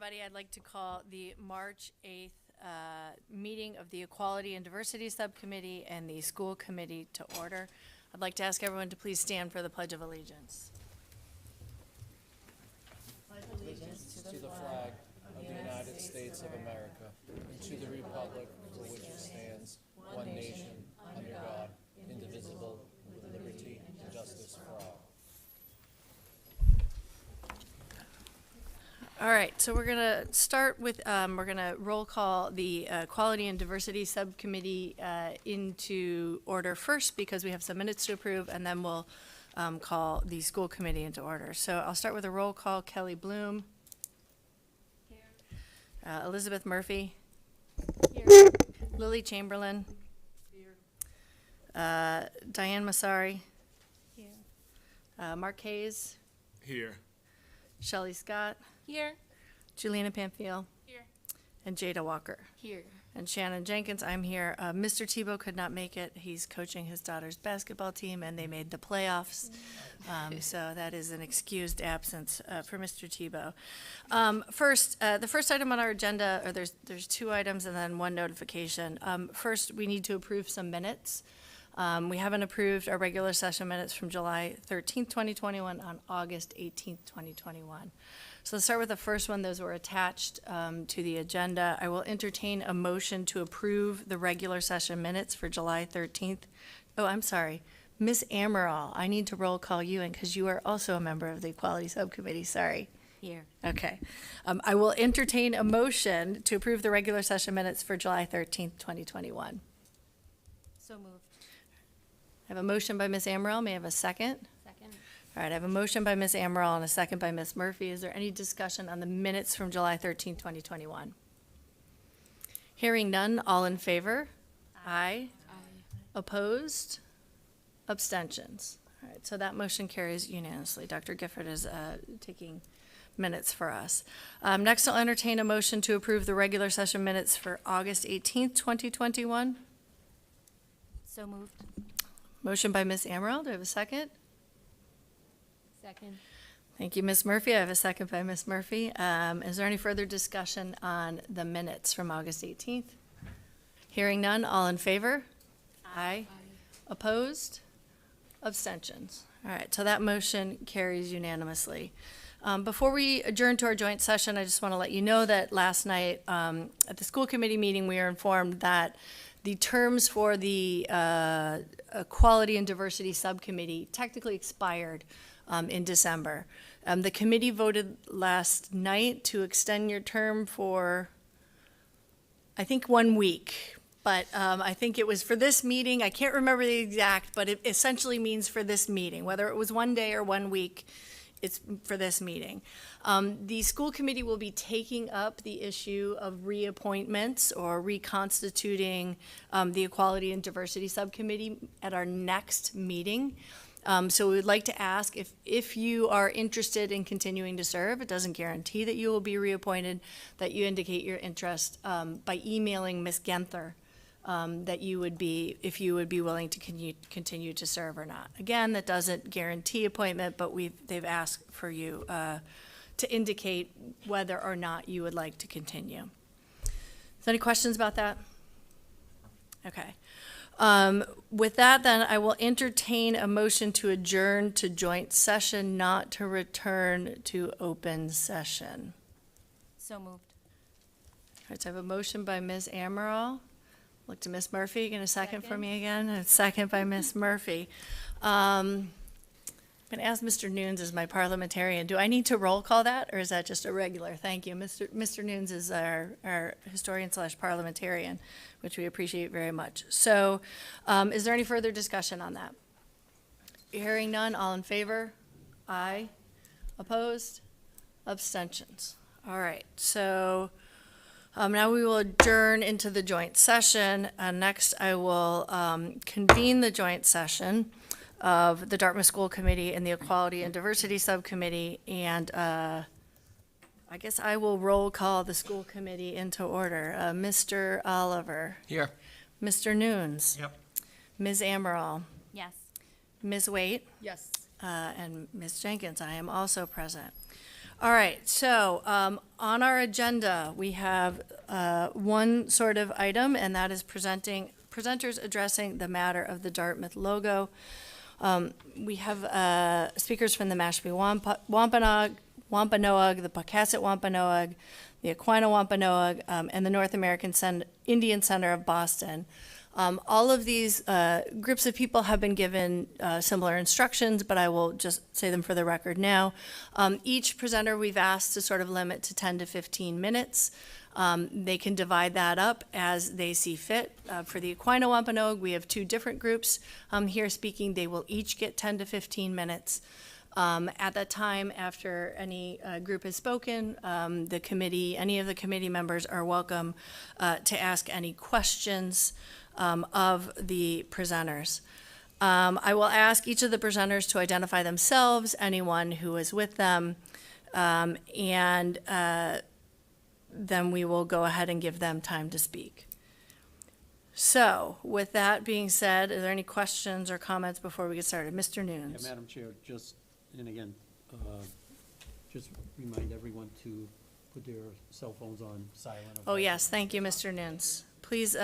everybody. I'd like to call the March 8th meeting of the Equality and Diversity Subcommittee and the School Committee to order. I'd like to ask everyone to please stand for the Pledge of Allegiance. Pledge allegiance to the flag of the United States of America and to the republic for which it stands, one nation, under God, indivisible, with liberty and justice for all. All right, so we're going to start with, we're going to roll call the Equality and Diversity Subcommittee into order first because we have some minutes to approve, and then we'll call the School Committee into order. So I'll start with a roll call. Kelly Bloom. Here. Elizabeth Murphy. Here. Lily Chamberlain. Here. Diane Massari. Here. Mark Hayes. Here. Shelley Scott. Here. Juliana Pamphile. Here. And Jada Walker. Here. And Shannon Jenkins, I'm here. Mr. Tebow could not make it. He's coaching his daughter's basketball team, and they made the playoffs. So that is an excused absence for Mr. Tebow. First, the first item on our agenda, or there's two items and then one notification. First, we need to approve some minutes. We haven't approved our regular session minutes from July 13th, 2021 on August 18th, 2021. So let's start with the first one. Those were attached to the agenda. I will entertain a motion to approve the regular session minutes for July 13th. Oh, I'm sorry. Ms. Amaral, I need to roll call you in because you are also a member of the Equality Subcommittee. Sorry. Here. Okay. I will entertain a motion to approve the regular session minutes for July 13th, 2021. So moved. I have a motion by Ms. Amaral. May I have a second? Second. All right, I have a motion by Ms. Amaral and a second by Ms. Murphy. Is there any discussion on the minutes from July 13th, 2021? Hearing none, all in favor? Aye. Opposed? Abstentions? All right, so that motion carries unanimously. Dr. Gifford is taking minutes for us. Next, I'll entertain a motion to approve the regular session minutes for August 18th, 2021. So moved. Motion by Ms. Amaral. Do I have a second? Second. Thank you, Ms. Murphy. I have a second by Ms. Murphy. Is there any further discussion on the minutes from August 18th? Hearing none, all in favor? Aye. Opposed? Abstentions? All right, so that motion carries unanimously. Before we adjourn to our joint session, I just want to let you know that last night at the school committee meeting, we were informed that the terms for the Equality and Diversity Subcommittee technically expired in December. The committee voted last night to extend your term for, I think, 1 week. But I think it was for this meeting. I can't remember the exact, but it essentially means for this meeting. Whether it was 1 day or 1 week, it's for this meeting. The school committee will be taking up the issue of reappointments or reconstituting the Equality and Diversity Subcommittee at our next meeting. So we would like to ask if you are interested in continuing to serve, it doesn't guarantee that you will be reappointed, that you indicate your interest by emailing Ms. Genther that you would be, if you would be willing to continue to serve or not. Again, that doesn't guarantee appointment, but they've asked for you to indicate whether or not you would like to continue. Is there any questions about that? Okay. With that, then, I will entertain a motion to adjourn to joint session, not to return to open session. So moved. All right, so I have a motion by Ms. Amaral. Look to Ms. Murphy. You going to second for me again? A second by Ms. Murphy. I'm going to ask Mr. Nunes as my parliamentarian. Do I need to roll call that, or is that just a regular? Thank you. Mr. Nunes is our historian / parliamentarian, which we appreciate very much. So is there any further discussion on that? Hearing none, all in favor? Aye. Opposed? Abstentions? All right, so now we will adjourn into the joint session. Next, I will convene the joint session of the Dartmouth School Committee and the Equality and Diversity Subcommittee, and I guess I will roll call the school committee into order. Mr. Oliver. Here. Mr. Nunes. Yep. Ms. Amaral. Yes. Ms. Waite. Yes. And Ms. Jenkins. I am also present. All right, so on our agenda, we have one sort of item, and that is presenters addressing the matter of the Dartmouth logo. We have speakers from the Mashpee Wampanoag, the Pocasset Wampanoag, the Aquinnah Wampanoag, and the North American Indian Center of Boston. All of these groups of people have been given similar instructions, but I will just say them for the record now. Each presenter we've asked to sort of limit to 10 to 15 minutes. They can divide that up as they see fit. For the Aquinnah Wampanoag, we have two different groups here speaking. They will each get 10 to 15 minutes. At that time, after any group has spoken, any of the committee members are welcome to ask any questions of the presenters. I will ask each of the presenters to identify themselves, anyone who is with them, and then we will go ahead and give them time to speak. So, with that being said, are there any questions or comments before we get started? Mr. Nunes. Yeah, Madam Chair, and again, just remind everyone to put their cell phones on silent. Oh, yes, thank you, Mr. Nunes. Please,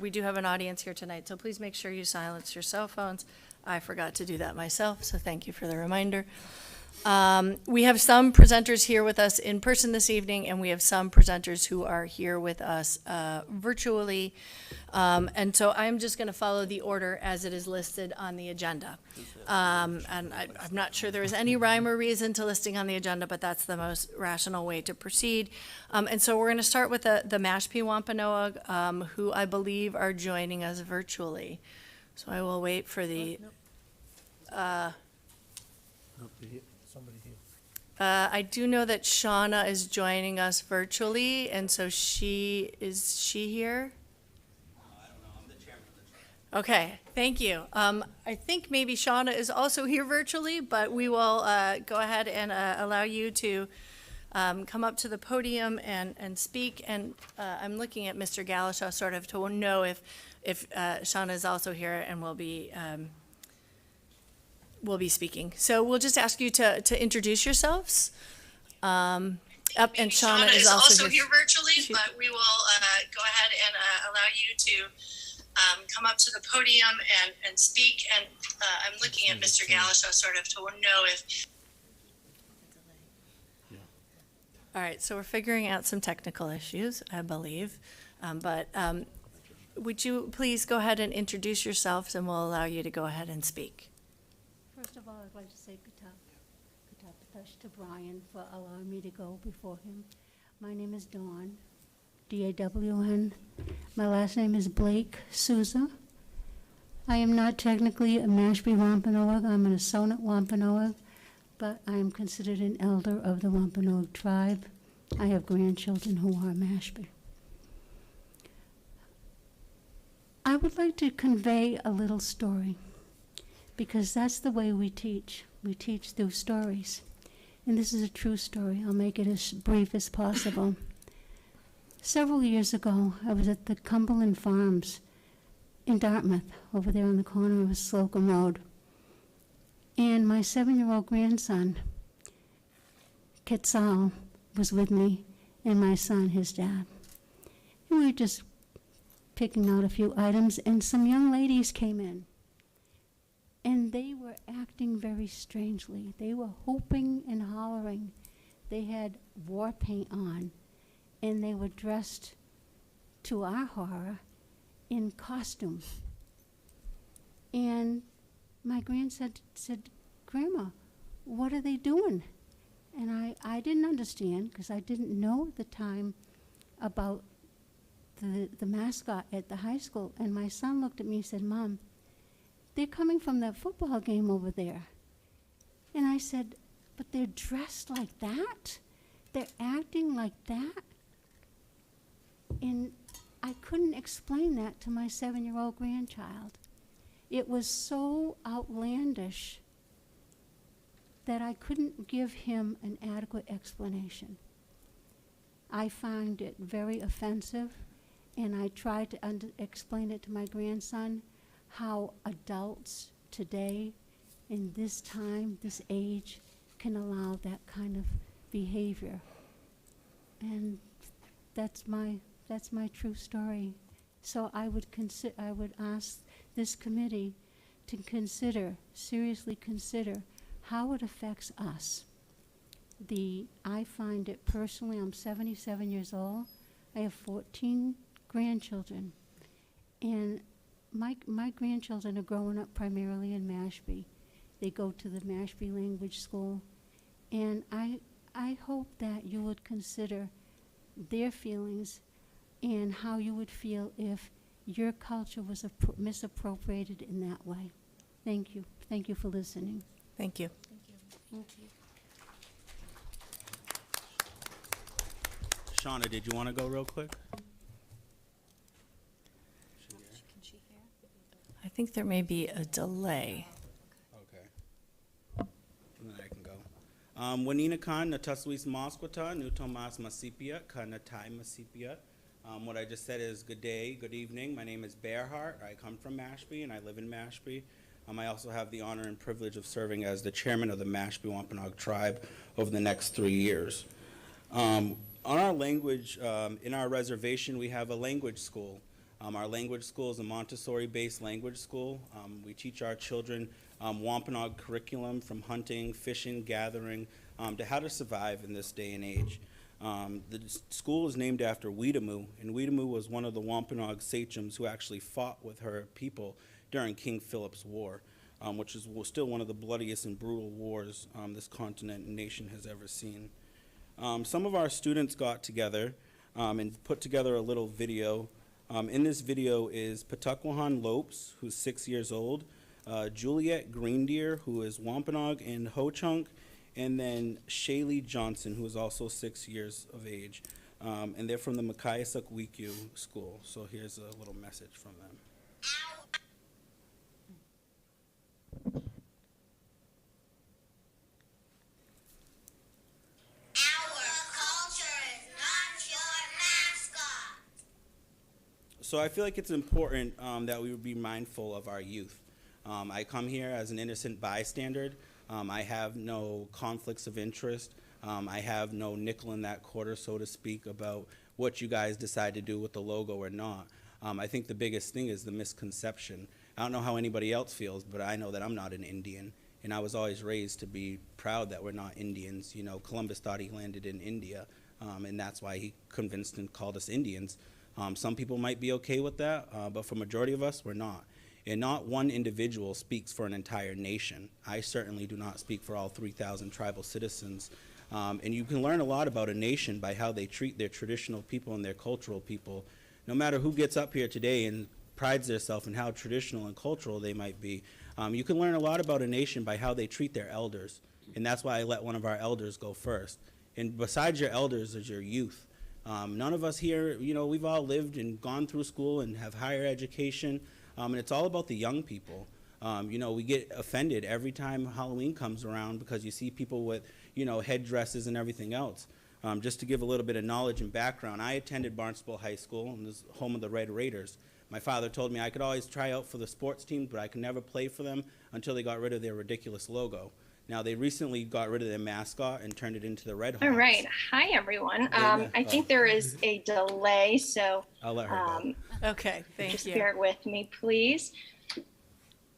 we do have an audience here tonight, so please make sure you silence your cell phones. I forgot to do that myself, so thank you for the reminder. We have some presenters here with us in person this evening, and we have some presenters who are here with us virtually. And so I'm just going to follow the order as it is listed on the agenda. And I'm not sure there is any rhyme or reason to listing on the agenda, but that's the most rational way to proceed. And so we're going to start with the Mashpee Wampanoag, who I believe are joining us virtually. So I will wait for the... Somebody here. I do know that Shauna is joining us virtually, and so is she here? I don't know, I'm the chairman of the trust. Okay, thank you. I think maybe Shauna is also here virtually, but we will go ahead and allow you to come up to the podium and speak. And I'm looking at Mr. Galashaw sort of to know if Shauna is also here and will be speaking. So we'll just ask you to introduce yourselves. And Shauna is also here virtually, but we will go ahead and allow you to come up to the podium and speak. And I'm looking at Mr. Galashaw sort of to know if... All right, so we're figuring out some technical issues, I believe. But would you please go ahead and introduce yourselves, and we'll allow you to go ahead and speak. First of all, I'd like to say Katapatash to Brian for allowing me to go before him. My name is Dawn, D-A-W-N. My last name is Blake Souza. I am not technically a Mashpee Wampanoag. I'm an Aquinnah Wampanoag, but I am considered an elder of the Wampanoag tribe. I have grandchildren who are Mashpee. I would like to convey a little story, because that's the way we teach. We teach through stories. And this is a true story. I'll make it as brief as possible. Several years ago, I was at the Cumberland Farms in Dartmouth, over there on the corner of Slocum Road. And my 7-year-old grandson, Quetzal, was with me, and my son, his dad. And we were just picking out a few items, and some young ladies came in. And they were acting very strangely. They were whooping and hollering. They had war paint on, and they were dressed, to our horror, in costume. And my grandson said, "Grandma, what are they doing?" And I didn't understand, because I didn't know at the time about the mascot at the high school. And my son looked at me and said, "Mom, they're coming from that football game over there." And I said, "But they're dressed like that? They're acting like that?" And I couldn't explain that to my 7-year-old grandchild. It was so outlandish that I couldn't give him an adequate explanation. I found it very offensive, and I tried to explain it to my grandson, how adults today, in this time, this age, can allow that kind of behavior. And that's my true story. So I would ask this committee to seriously consider how it affects us. I find it personally, I'm 77 years old. I have 14 grandchildren. And my grandchildren are growing up primarily in Mashpee. They go to the Mashpee language school. And I hope that you would consider their feelings and how you would feel if your culture was misappropriated in that way. Thank you. Thank you for listening. Thank you. Thank you. Shauna, did you want to go real quick? Can she hear? I think there may be a delay. Okay. And then I can go. Wanina Khan, Nataswis Mosquata, New Tomas Masipia, Kanatai Masipia. What I just said is good day, good evening. My name is Bearhart. I come from Mashpee and I live in Mashpee. I also have the honor and privilege of serving as the chairman of the Mashpee Wampanoag tribe over the next 3 years. On our language, in our reservation, we have a language school. Our language school is a Montessori-based language school. We teach our children Wampanoag curriculum from hunting, fishing, gathering, to how to survive in this day and age. The school is named after Weetamoo, and Weetamoo was one of the Wampanoag sachems who actually fought with her people during King Philip's War, which was still one of the bloodiest and brutal wars this continent and nation has ever seen. Some of our students got together and put together a little video. In this video is Patuckwahan Lopes, who's 6 years old, Juliet Greendeer, who is Wampanoag and Ho-Chunk, and then Shaylee Johnson, who is also 6 years of age. And they're from the Makayasak Wikyu school. So here's a little message from them. So I feel like it's important that we would be mindful of our youth. I come here as an innocent bystander. I have no conflicts of interest. I have no nickel in that quarter, so to speak, about what you guys decide to do with the logo or not. I think the biggest thing is the misconception. I don't know how anybody else feels, but I know that I'm not an Indian, and I was always raised to be proud that we're not Indians. You know, Columbus thought he landed in India, and that's why he convinced and called us Indians. Some people might be okay with that, but for majority of us, we're not. And not one individual speaks for an entire nation. I certainly do not speak for all 3,000 tribal citizens. And you can learn a lot about a nation by how they treat their traditional people and their cultural people. No matter who gets up here today and prides themselves in how traditional and cultural they might be, you can learn a lot about a nation by how they treat their elders. And that's why I let one of our elders go first. And besides your elders is your youth. None of us here, you know, we've all lived and gone through school and have higher education, and it's all about the young people. You know, we get offended every time Halloween comes around because you see people with, you know, headdresses and everything else. Just to give a little bit of knowledge and background, I attended Barnstable High School, and this is home of the Red Raiders. My father told me I could always try out for the sports team, but I could never play for them until they got rid of their ridiculous logo. Now, they recently got rid of their mascot and turned it into the Red Hawks. All right. Hi, everyone. I think there is a delay, so I'll let her go. Okay, thank just you. bear with me, please.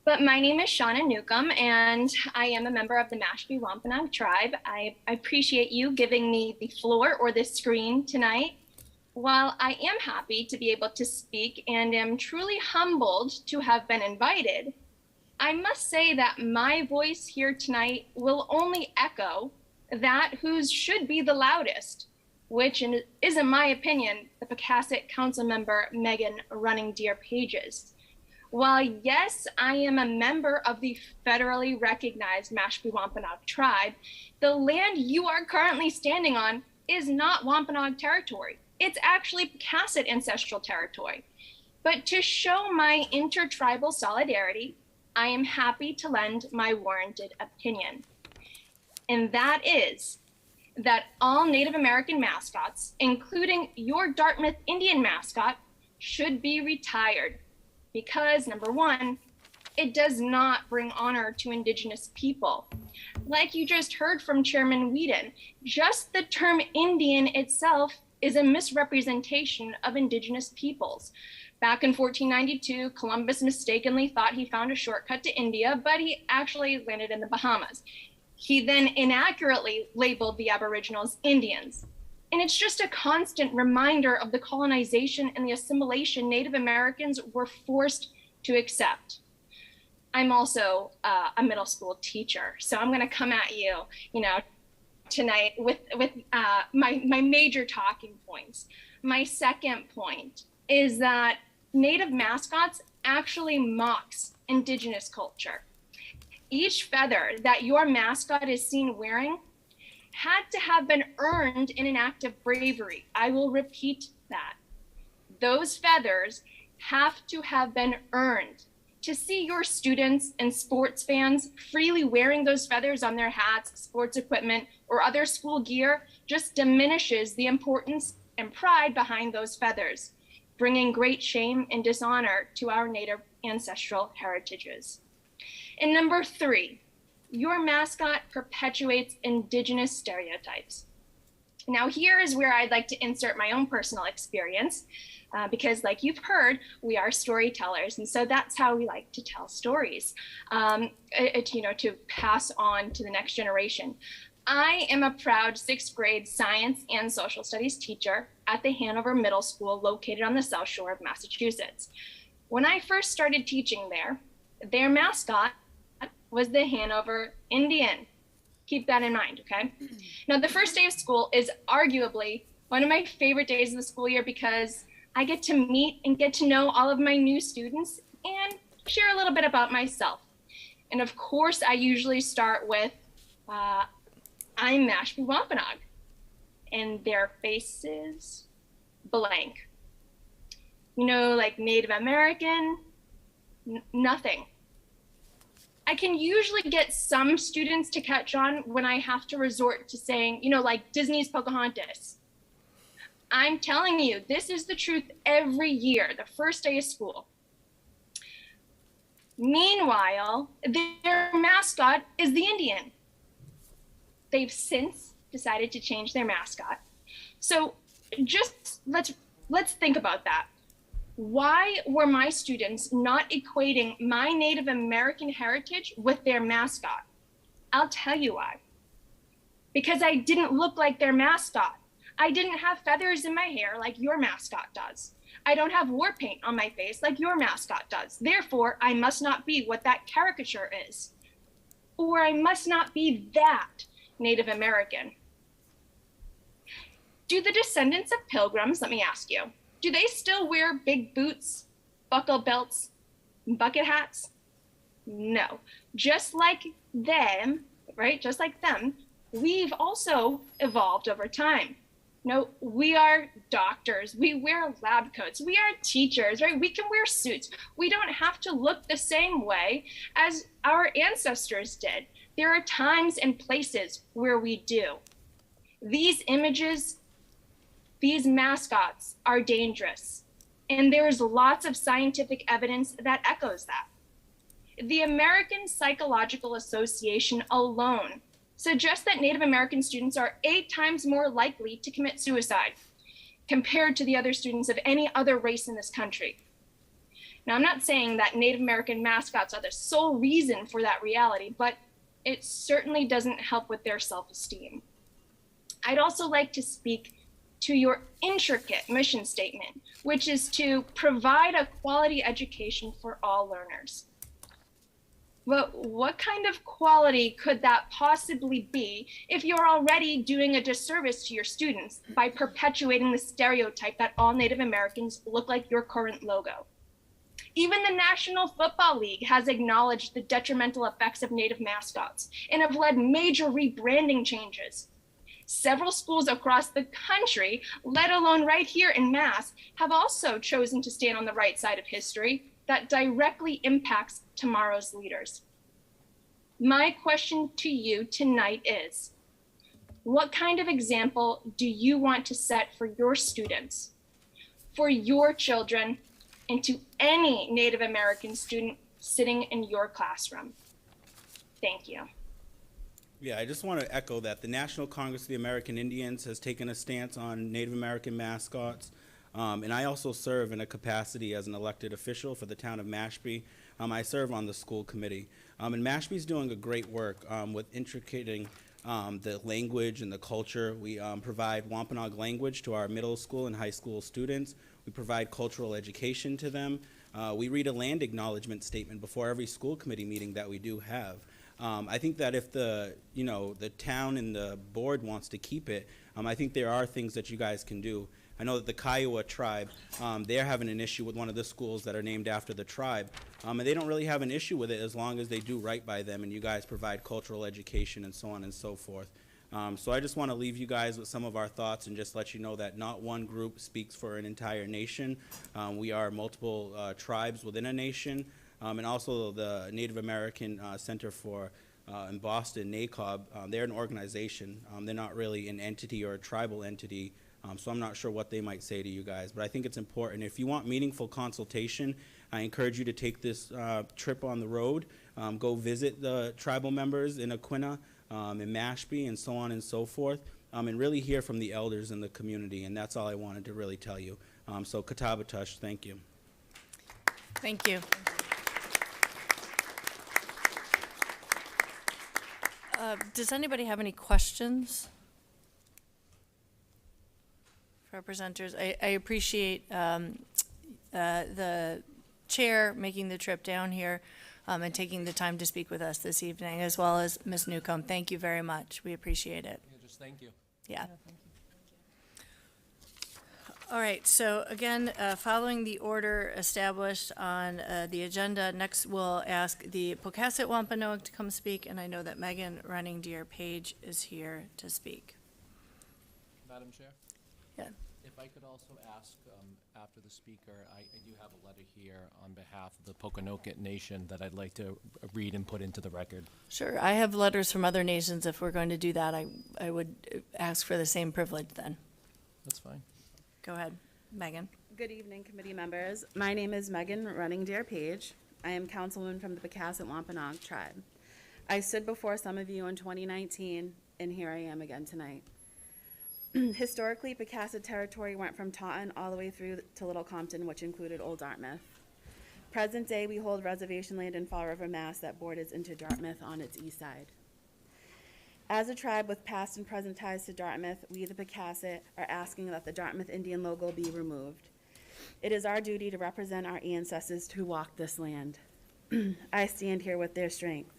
But my name is Shauna Newcomb, and I am a member of the Mashpee Wampanoag tribe. I appreciate you giving me the floor or the screen tonight. While I am happy to be able to speak and am truly humbled to have been invited, I must say that my voice here tonight will only echo that whose should be the loudest, which is, in my opinion, the Pocasset Council member Megan Running Deer Pages. While yes, I am a member of the federally recognized Mashpee Wampanoag tribe, the land you are currently standing on is not Wampanoag territory. It's actually Pocasset ancestral territory. But to show my intertribal solidarity, I am happy to lend my warranted opinion. And that is that all Native American mascots, including your Dartmouth Indian mascot, should be retired. Because number one, It does not bring honor to Indigenous people. Like you just heard from Chairman Whedon, just the term Indian itself is a misrepresentation of Indigenous peoples. Back in 1492, Columbus mistakenly thought he found a shortcut to India, but he actually landed in the Bahamas. He then inaccurately labeled the Aboriginals Indians. And it's just a constant reminder of the colonization and the assimilation Native Americans were forced to accept. I'm also a middle school teacher, so I'm gonna come at you, tonight with my major talking points. My second point is that Native mascots actually mocks Indigenous culture. Each feather that your mascot is seen wearing had to have been earned in an act of bravery. I will repeat that. Those feathers have to have been earned. To see your students and sports fans freely wearing those feathers on their hats, sports equipment, or other school gear just diminishes the importance and pride behind those feathers, bringing great shame and dishonor to our Native ancestral heritages. And number 3, your mascot perpetuates Indigenous stereotypes. Now here is where I'd like to insert my own personal experience. Because like you've heard, we are storytellers. And so that's how we like to tell stories, to pass on to the next generation. I am a proud 6th grade science and social studies teacher at the Hanover Middle School located on the South Shore of Massachusetts. When I first started teaching there, their mascot was the Hanover Indian. Keep that in mind, okay? Now, the first day of school is arguably one of my favorite days of the school year because I get to meet and get to know all of my new students and share a little bit about myself. And of course, I usually start with, I'm Mashpee Wampanoag, and their faces blank. Like Native American, nothing. I can usually get some students to catch on when I have to resort to saying, like Disney's Pocahontas. I'm telling you, this is the truth every year, the first day of school. Meanwhile, their mascot is the Indian. They've since decided to change their mascot. So just let's think about that. Why were my students not equating my Native American heritage with their mascot? I'll tell you why. Because I didn't look like their mascot. I didn't have feathers in my hair like your mascot does. I don't have war paint on my face like your mascot does. Therefore, I must not be what that caricature is. Or I must not be that Native American. Do the descendants of pilgrims, let me ask you, do they still wear big boots, buckle belts, bucket hats? No. Just like them, right? Just like them, we've also evolved over time. No, we are doctors. We wear lab coats. We are teachers, right? We can wear suits. We don't have to look the same way as our ancestors did. There are times and places where we do. These images, these mascots are dangerous. And there's lots of scientific evidence that echoes that. The American Psychological Association alone suggests that Native American students are 8 times more likely to commit suicide compared to the other students of any other race in this country. Now, I'm not saying that Native American mascots are the sole reason for that reality, but it certainly doesn't help with their self-esteem. I'd also like to speak to your intricate mission statement, which is to provide a quality education for all learners. But what kind of quality could that possibly be if you're already doing a disservice to your students by perpetuating the stereotype that all Native Americans look like your current logo? Even the National Football League has acknowledged the detrimental effects of Native mascots and have led major rebranding changes. Several schools across the country, let alone right here in Mass, have also chosen to stand on the right side of history that directly impacts tomorrow's leaders. My question to you tonight is, what kind of example do you want to set for your students, for your children, and to any Native American student sitting in your classroom. Thank you. Yeah, I just want to echo that the National Congress of the American Indians has taken a stance on Native American mascots. And I also serve in a capacity as an elected official for the town of Mashpee. I serve on the school committee. And Mashpee's doing a great work with intricating the language and the culture. We provide Wampanoag language to our middle school and high school students. We provide cultural education to them. We read a land acknowledgement statement before every school committee meeting that we do have. I think that if the town and the board wants to keep it, I think there are things that you guys can do. I know that the Kiowa tribe, they're having an issue with one of the schools that are named after the tribe. And they don't really have an issue with it as long as they do right by them and you guys provide cultural education and so on and so forth. So I just want to leave you guys with some of our thoughts and just let you know that not one group speaks for an entire nation. We are multiple tribes within a nation. And also the Native American Center for in Boston, NACOB, they're an organization. They're not really an entity or a tribal entity, so I'm not sure what they might say to you guys. But I think it's important. If you want meaningful consultation, I encourage you to take this trip on the road. Go visit the tribal members in Aquinnah, in Mashpee, and so on and so forth, and really hear from the elders in the community. And that's all I wanted to really tell you. So Katabatush, thank you. Thank you. Does anybody have any questions for our presenters? I appreciate the chair making the trip down here and taking the time to speak with us this evening, as well as Ms. Newcomb. Thank you very much. We appreciate it. Yeah, just thank you. Yeah. All right, so again, following the order established on the agenda, next we'll ask the Pocasset Wampanoag to come speak, and I know that Megan Running Deer Page is here to speak. Madam Chair? Yeah. If I could also ask, after the speaker, I do have a letter here on behalf of the Pokanoket Nation that I'd like to read and put into the record. Sure, I have letters from other nations. If we're going to do that, I would ask for the same privilege then. That's fine. Go ahead, Megan. Good evening, committee members. My name is Megan Running Deer Page. I am councilwoman from the Pocasset Wampanoag tribe. I stood before some of you in 2019, and here I am again tonight. Historically, Pocasset territory went from Taunton all the way through to Little Compton, which included Old Dartmouth. Present day, we hold reservation land in Fall River, Mass. That borders into Dartmouth on its east side. As a tribe with past and present ties to Dartmouth, we, the Pocasset, are asking that the Dartmouth Indian logo be removed. It is our duty to represent our ancestors who walked this land. I stand here with their strength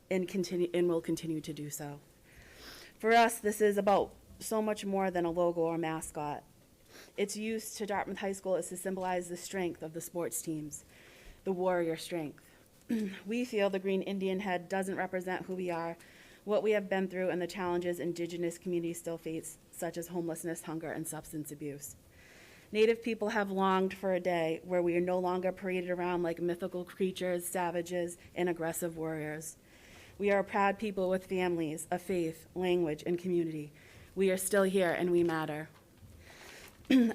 and will continue to do so. For us, this is about so much more than a logo or mascot. Its use to Dartmouth High School is to symbolize the strength of the sports teams, the warrior strength. We feel the green Indian head doesn't represent who we are, what we have been through, and the challenges Indigenous communities still face, such as homelessness, hunger, and substance abuse. Native people have longed for a day where we are no longer paraded around like mythical creatures, savages, and aggressive warriors. We are a proud people with families, a faith, language, and community. We are still here, and we matter.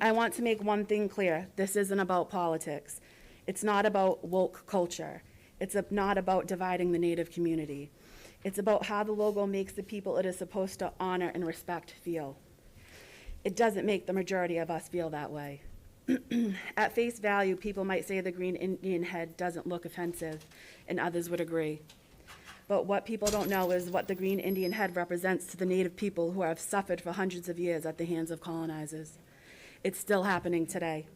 I want to make one thing clear. This isn't about politics. It's not about woke culture. It's not about dividing the Native community. It's about how the logo makes the people it is supposed to honor and respect feel. It doesn't make the majority of us feel that way. At face value, people might say the green Indian head doesn't look offensive, and others would agree. But what people don't know is what the green Indian head represents to the Native people who have suffered for hundreds of years at the hands of colonizers. It's still happening today.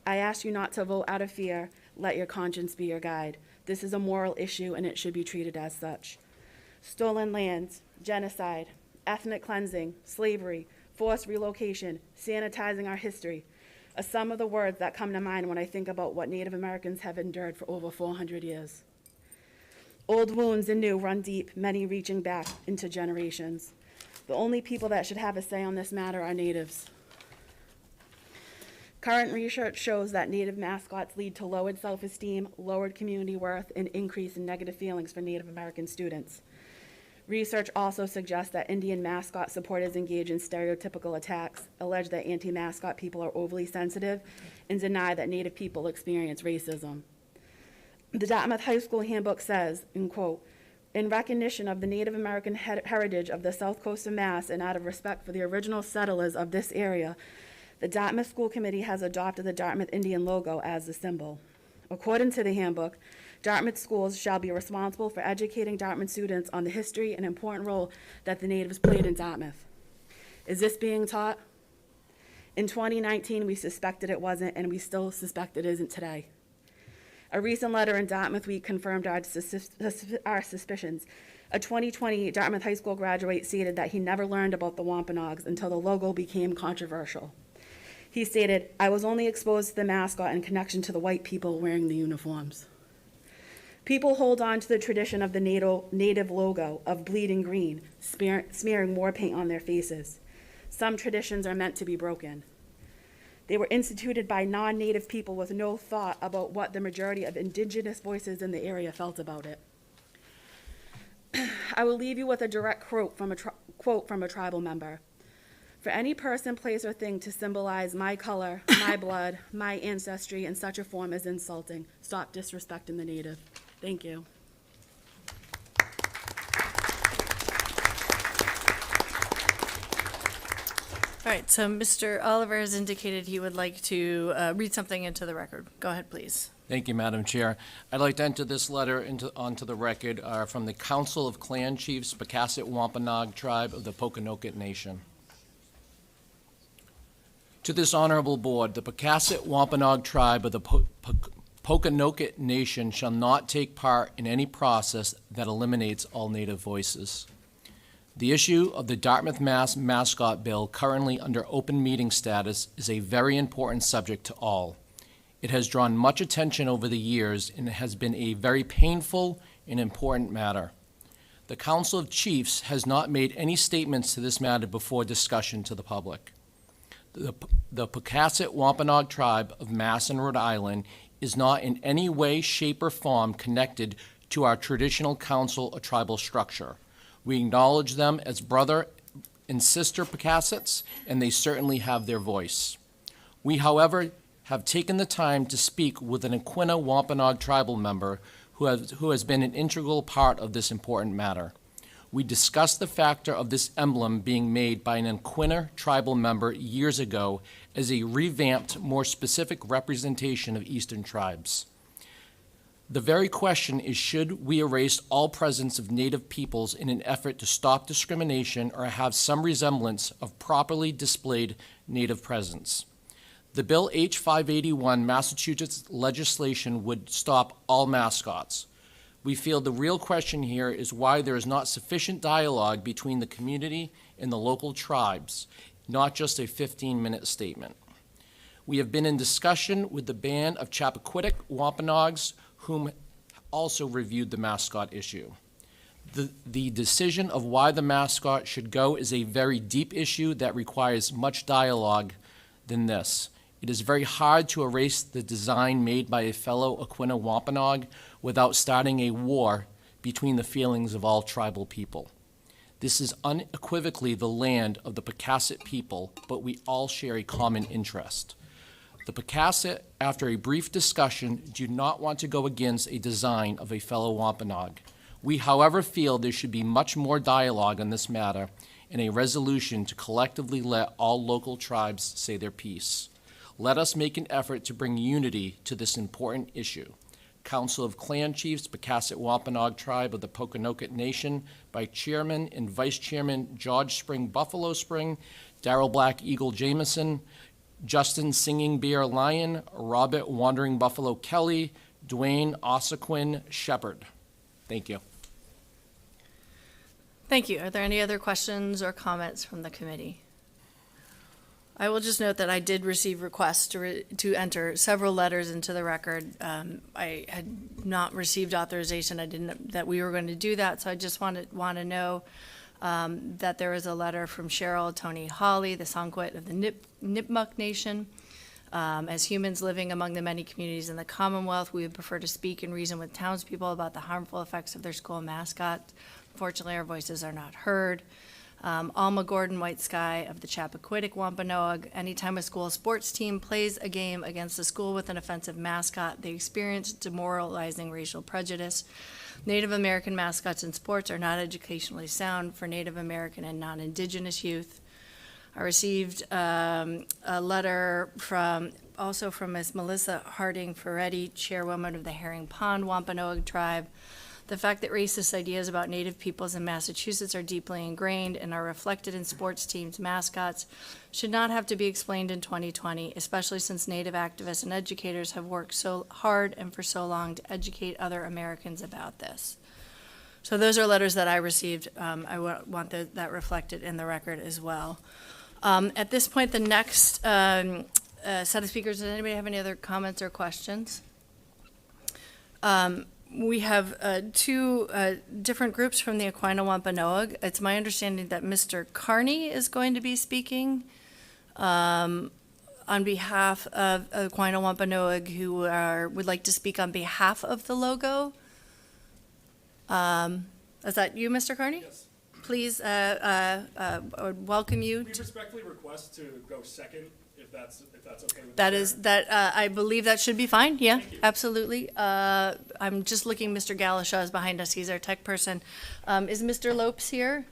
I ask you not to vote out of fear. Let your conscience be your guide. This is a moral issue, and it should be treated as such. Stolen lands, genocide, ethnic cleansing, slavery, forced relocation, sanitizing our history are some of the words that come to mind when I think about what Native Americans have endured for over 400 years. Old wounds and new run deep, many reaching back into generations. The only people that should have a say on this matter are Natives. Current research shows that Native mascots lead to lowered self-esteem, lowered community worth, and increase in negative feelings for Native American students. Research also suggests that Indian mascot supporters engage in stereotypical attacks, allege that anti-mascot people are overly sensitive, and deny that Native people experience racism. The Dartmouth High School handbook says, in quote, "In recognition of the Native American heritage of the South Coast of Mass and out of respect for the original settlers of this area, the Dartmouth School Committee has adopted the Dartmouth Indian logo as the symbol. According to the handbook, Dartmouth schools shall be responsible for educating Dartmouth students on the history and important role that the natives played in Dartmouth. Is this being taught? In 2019, we suspected it wasn't, and we still suspect it isn't today. A recent letter in Dartmouth Week confirmed our suspicions. A 2020 Dartmouth High School graduate stated that he never learned about the Wampanoags until the logo became controversial. He stated, "I was only exposed to the mascot in connection to the white people wearing the uniforms." People hold on to the tradition of the native logo of bleeding green, smearing war paint on their faces. Some traditions are meant to be broken. They were instituted by non-native people with no thought about what the majority of indigenous voices in the area felt about it. I will leave you with a direct quote from a tribal member. "For any person, place, or thing to symbolize my color, my blood, my ancestry in such a form is insulting. Stop disrespecting the native." Thank you. All right, so Mr. Oliver has indicated he would like to read something into the record. Go ahead, please. Thank you, Madam Chair. I'd like to enter this letter onto the record from the Council of Clan Chiefs, Pocasset Wampanoag Tribe of the Pocasset Nation. To this honorable board, the Pocasset Wampanoag Tribe of the Pocasset Nation shall not take part in any process that eliminates all Native voices. The issue of the Dartmouth, Mass. Mascot Bill, currently under open meeting status, is a very important subject to all. It has drawn much attention over the years and has been a very painful and important matter. The Council of Chiefs has not made any statements to this matter before discussion to the public. The Pocasset Wampanoag Tribe of Mass and Rhode Island is not in any way, shape, or form connected to our traditional council or tribal structure. We acknowledge them as brother and sister Pocassets, and they certainly have their voice. We, however, have taken the time to speak with an Aquinnah Wampanoag tribal member who has been an integral part of this important matter. We discussed the factor of this emblem being made by an Aquinnah tribal member years ago as a revamped, more specific representation of Eastern tribes. The very question is, should we erase all presence of Native peoples in an effort to stop discrimination or have some resemblance of properly displayed Native presence? The Bill H-581 Massachusetts legislation would stop all mascots. We feel the real question here is why there is not sufficient dialogue between the community and the local tribes, not just a 15-minute statement. We have been in discussion with the band of Chappaquiddick Wampanoags, whom also reviewed the mascot issue. The decision of why the mascot should go is a very deep issue that requires much dialogue than this. It is very hard to erase the design made by a fellow Aquinnah Wampanoag without starting a war between the feelings of all tribal people. This is unequivocally the land of the Pocasset people, but we all share a common interest. The Pocasset, after a brief discussion, do not want to go against a design of a fellow Wampanoag. We, however, feel there should be much more dialogue on this matter and a resolution to collectively let all local tribes say their piece. Let us make an effort to bring unity to this important issue. Council of Clan Chiefs, Pocasset Wampanoag Tribe of the Pocasset Nation, by Chairman and Vice Chairman George Spring Buffalo Spring, Darrell Black Eagle Jameson, Justin Singing Bear Lion, Robert Wandering Buffalo Kelly, Dwayne Ossaquin Shepherd. Thank you. Thank you. Are there any other questions or comments from the committee? I will just note that I did receive requests to enter several letters into the record. I had not received authorization. I didn't know that we were going to do that, so I just want to know that there is a letter from Cheryl Tony Hawley, the Songquit of the Nipmuc Nation. As humans living among the many communities in the Commonwealth, we would prefer to speak and reason with townspeople about the harmful effects of their school mascot. Unfortunately, our voices are not heard. Alma Gordon White Sky of the Chappaquiddick Wampanoag. Anytime a school sports team plays a game against a school with an offensive mascot, they experience demoralizing racial prejudice. Native American mascots in sports are not educationally sound for Native American and non-Indigenous youth. I received a letter also from Ms. Melissa Harding Ferretti, chairwoman of the Herring Pond Wampanoag tribe. The fact that racist ideas about Native peoples in Massachusetts are deeply ingrained and are reflected in sports teams' mascots should not have to be explained in 2020, especially since Native activists and educators have worked so hard and for so long to educate other Americans about this. So those are letters that I received. I want that reflected in the record as well. At this point, the next set of speakers, does anybody have any other comments or questions? We have two different groups from the Aquinnah Wampanoag. It's my understanding that Mr. Carney is going to be speaking on behalf of Aquinnah Wampanoag, who would like to speak on behalf of the logo. Is that you, Mr. Carney? Yes. Please, I would welcome you. We respectfully request to go second, if that's okay with That the is, chair. I believe that should be fine, yeah, Thank you. absolutely. I'm just looking, Mr. Galashaw is behind us, he's our tech person. Is Mr. Lopes here?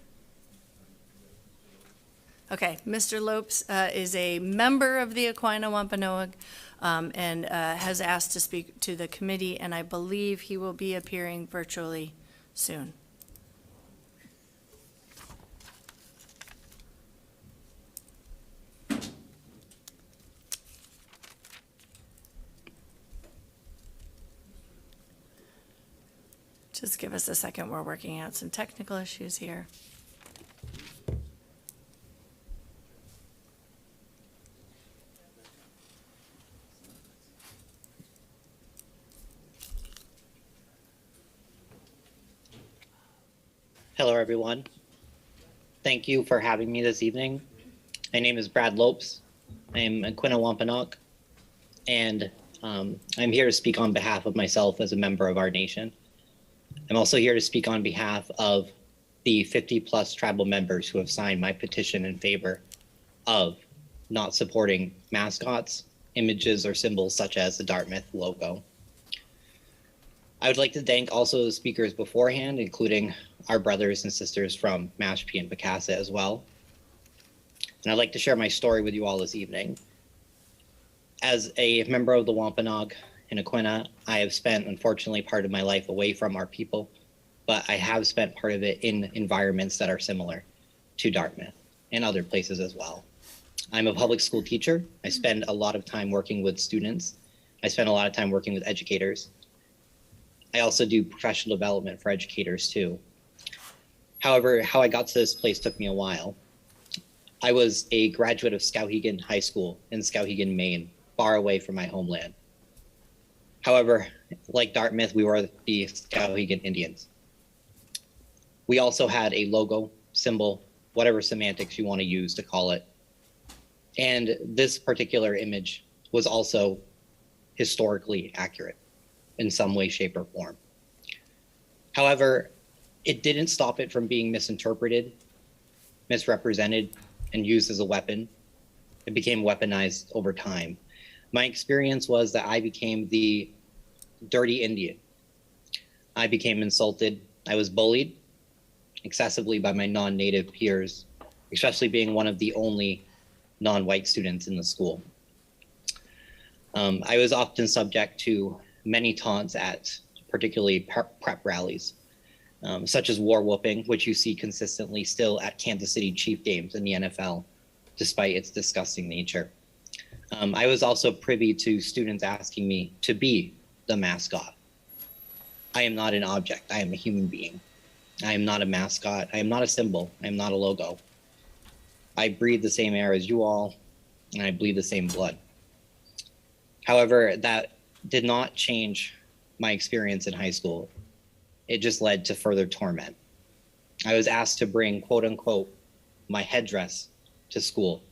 Okay, Mr. Lopes is a member of the Aquinnah Wampanoag and has asked to speak to the committee, and I believe he will be appearing virtually soon. Just give us a second, we're working out some technical issues here. Hello, everyone. Thank you for having me this evening. My name is Brad Lopes. I am Aquinnah Wampanoag, and I'm here to speak on behalf of myself as a member of our nation. I'm also here to speak on behalf of the 50-plus tribal members who have signed my petition in favor of not supporting mascots, images, or symbols such as the Dartmouth logo. I would like to thank also the speakers beforehand, including our brothers and sisters from Mashpee and Pocasset as well. And I'd like to share my story with you all this evening. As a member of the Wampanoag in Aquinnah, I have spent, unfortunately, part of my life away from our people, but I have spent part of it in environments that are similar to Dartmouth and other places as well. I'm a public school teacher. I spend a lot of time working with students. I spend a lot of time working with educators. I also do professional development for educators too. However, how I got to this place took me a while. I was a graduate of Skowhegan High School in Skowhegan, Maine, far away from my homeland. However, like Dartmouth, we were the Skowhegan Indians. We also had a logo, symbol, whatever semantics you want to use to call it. And this particular image was also historically accurate in some way, shape, or form. However, it didn't stop it from being misinterpreted, misrepresented, and used as a weapon. It became weaponized over time. My experience was that I became the dirty Indian. I became insulted. I was bullied excessively by my non-native peers, especially being one of the only non-white students in the school. I was often subject to many taunts at particularly prep rallies, such as war whooping, which you see consistently still at Kansas City Chief games in the NFL, despite its disgusting nature. I was also privy to students asking me to be the mascot. I am not an object. I am a human being. I am not a mascot. I am not a symbol. I am not a logo. I breathe the same air as you all, and I bleed the same blood. However, that did not change my experience in high school. It just led to further torment. I was asked to bring, quote unquote, my headdress to school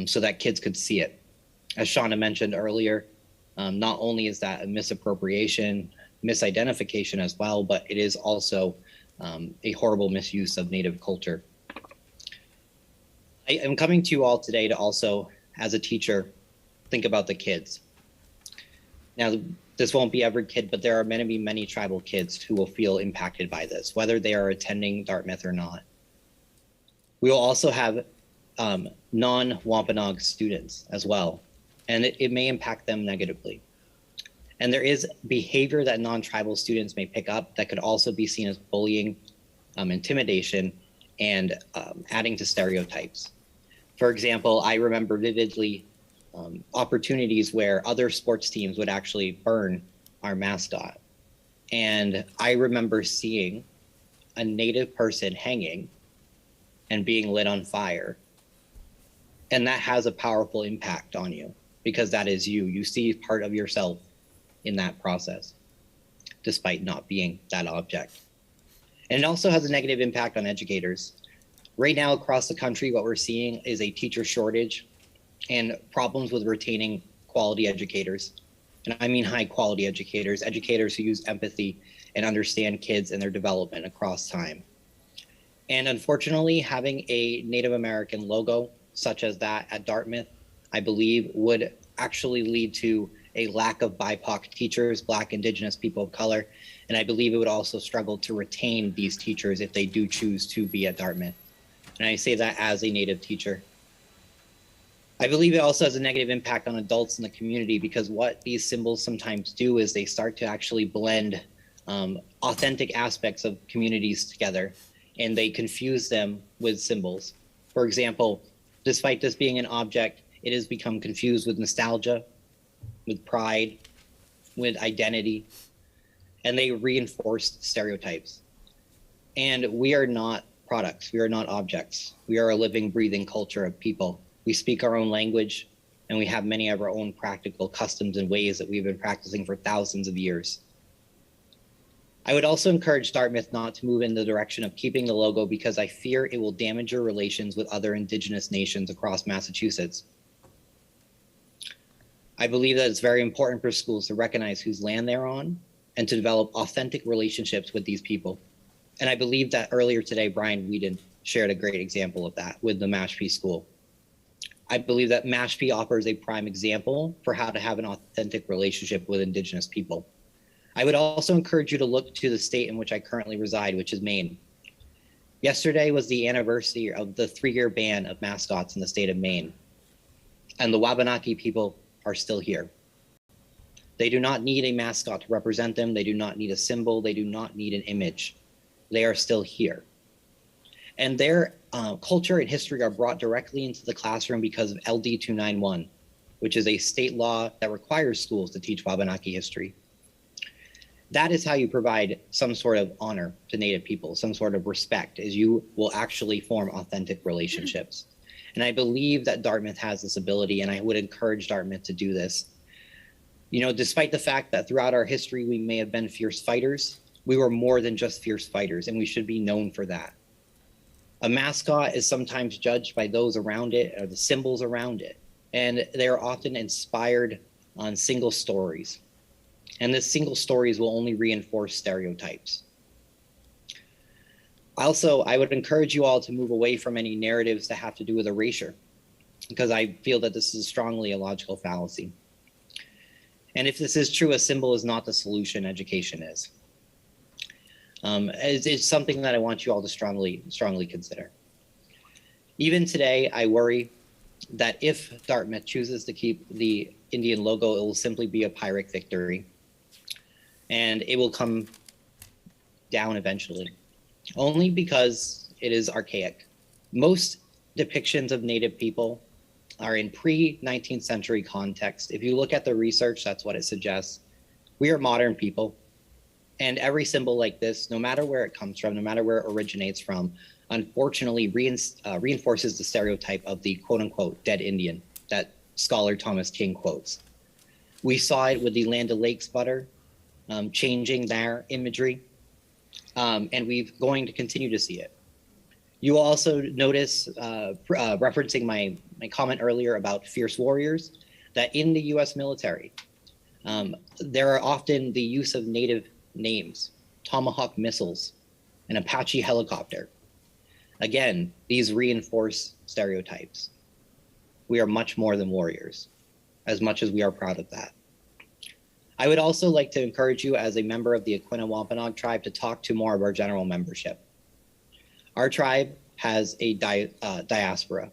so that kids could see it. As Shauna mentioned earlier, not only is that a misappropriation, misidentification as well, but it is also a horrible misuse of Native culture I am coming to you all today to also, as a teacher, think about the kids. Now, this won't be every kid, but there are many tribal kids who will feel impacted by this, whether they are attending Dartmouth or not. We will also have non-Wampanoag students as well, and it may impact them negatively. And there is behavior that non-tribal students may pick up that could also be seen as bullying, intimidation, and adding to stereotypes. For example, I remember vividly opportunities where other sports teams would actually burn our mascot. And I remember seeing a Native person hanging and being lit on fire. And that has a powerful impact on you because that is you. You see part of yourself in that process, despite not being that object. And it also has a negative impact on educators. Right now across the country, what we're seeing is a teacher shortage and problems with retaining quality educators. And I mean high quality educators, educators who use empathy and understand kids and their development across time. And unfortunately, having a Native American logo such as that at Dartmouth, I believe would actually lead to a lack of BIPOC teachers, Black, Indigenous, people of color. And I believe it would also struggle to retain these teachers if they do choose to be at Dartmouth. And I say that as a Native teacher. I believe it also has a negative impact on adults in the community because what these symbols sometimes do is they start to actually blend authentic aspects of communities together, and they confuse them with symbols. For example, despite this being an object, it has become confused with nostalgia, with pride, with identity, and they reinforce stereotypes. And we are not products, we are not objects. We are a living, breathing culture of people. We speak our own language, and we have many of our own practical customs and ways that we've been practicing for thousands of years. I would also encourage Dartmouth not to move in the direction of keeping the logo because I fear it will damage your relations with other Indigenous nations across Massachusetts. I believe that it's very important for schools to recognize whose land they're on and to develop authentic relationships with these people. And I believe that earlier today, Brian Whedon shared a great example of that with the Mashpee School. I believe that Mashpee offers a prime example for how to have an authentic relationship with Indigenous people. I would also encourage you to look to the state in which I currently reside, which is Maine. Yesterday was the anniversary of the 3-year ban of mascots in the state of Maine. And the Wabanaki people are still here. They do not need a mascot to represent them. They do not need a symbol. They do not need an image. They are still here. And their culture and history are brought directly into the classroom because of LD 291, which is a state law that requires schools to teach Wabanaki history. That is how you provide some sort of honor to Native people, some sort of respect, as you will actually form authentic relationships. And I believe that Dartmouth has this ability, and I would encourage Dartmouth to do this. You know, despite the fact that throughout our history, we may have been fierce fighters, we were more than just fierce fighters, and we should be known for that. A mascot is sometimes judged by those around it or the symbols around it, and they are often inspired on single stories. And the single stories will only reinforce stereotypes. Also, I would encourage you all to move away from any narratives that have to do with erasure, because I feel that this is strongly a logical fallacy. And if this is true, a symbol is not the solution, education is. It's something that I want you all to strongly consider. Even today, I worry that if Dartmouth chooses to keep the Indian logo, it will simply be a Pyrrhic victory. And it will come down eventually, only because it is archaic. Most depictions of Native people are in pre-19th century context. If you look at the research, that's what it suggests. We are modern people. And every symbol like this, no matter where it comes from, no matter where it originates from, unfortunately reinforces the stereotype of the quote unquote dead Indian that scholar Thomas King quotes. We saw it with the Land O'Lakes butter, changing their imagery, and we're going to continue to see it. You will also notice, referencing my comment earlier about fierce warriors, that in the US military, there are often the use of Native names, Tomahawk missiles, an Apache helicopter. Again, these reinforce stereotypes. We are much more than warriors, as much as we are proud of that. I would also like to encourage you as a member of the Aquinnah Wampanoag tribe to talk to more of our general membership. Our tribe has a diaspora.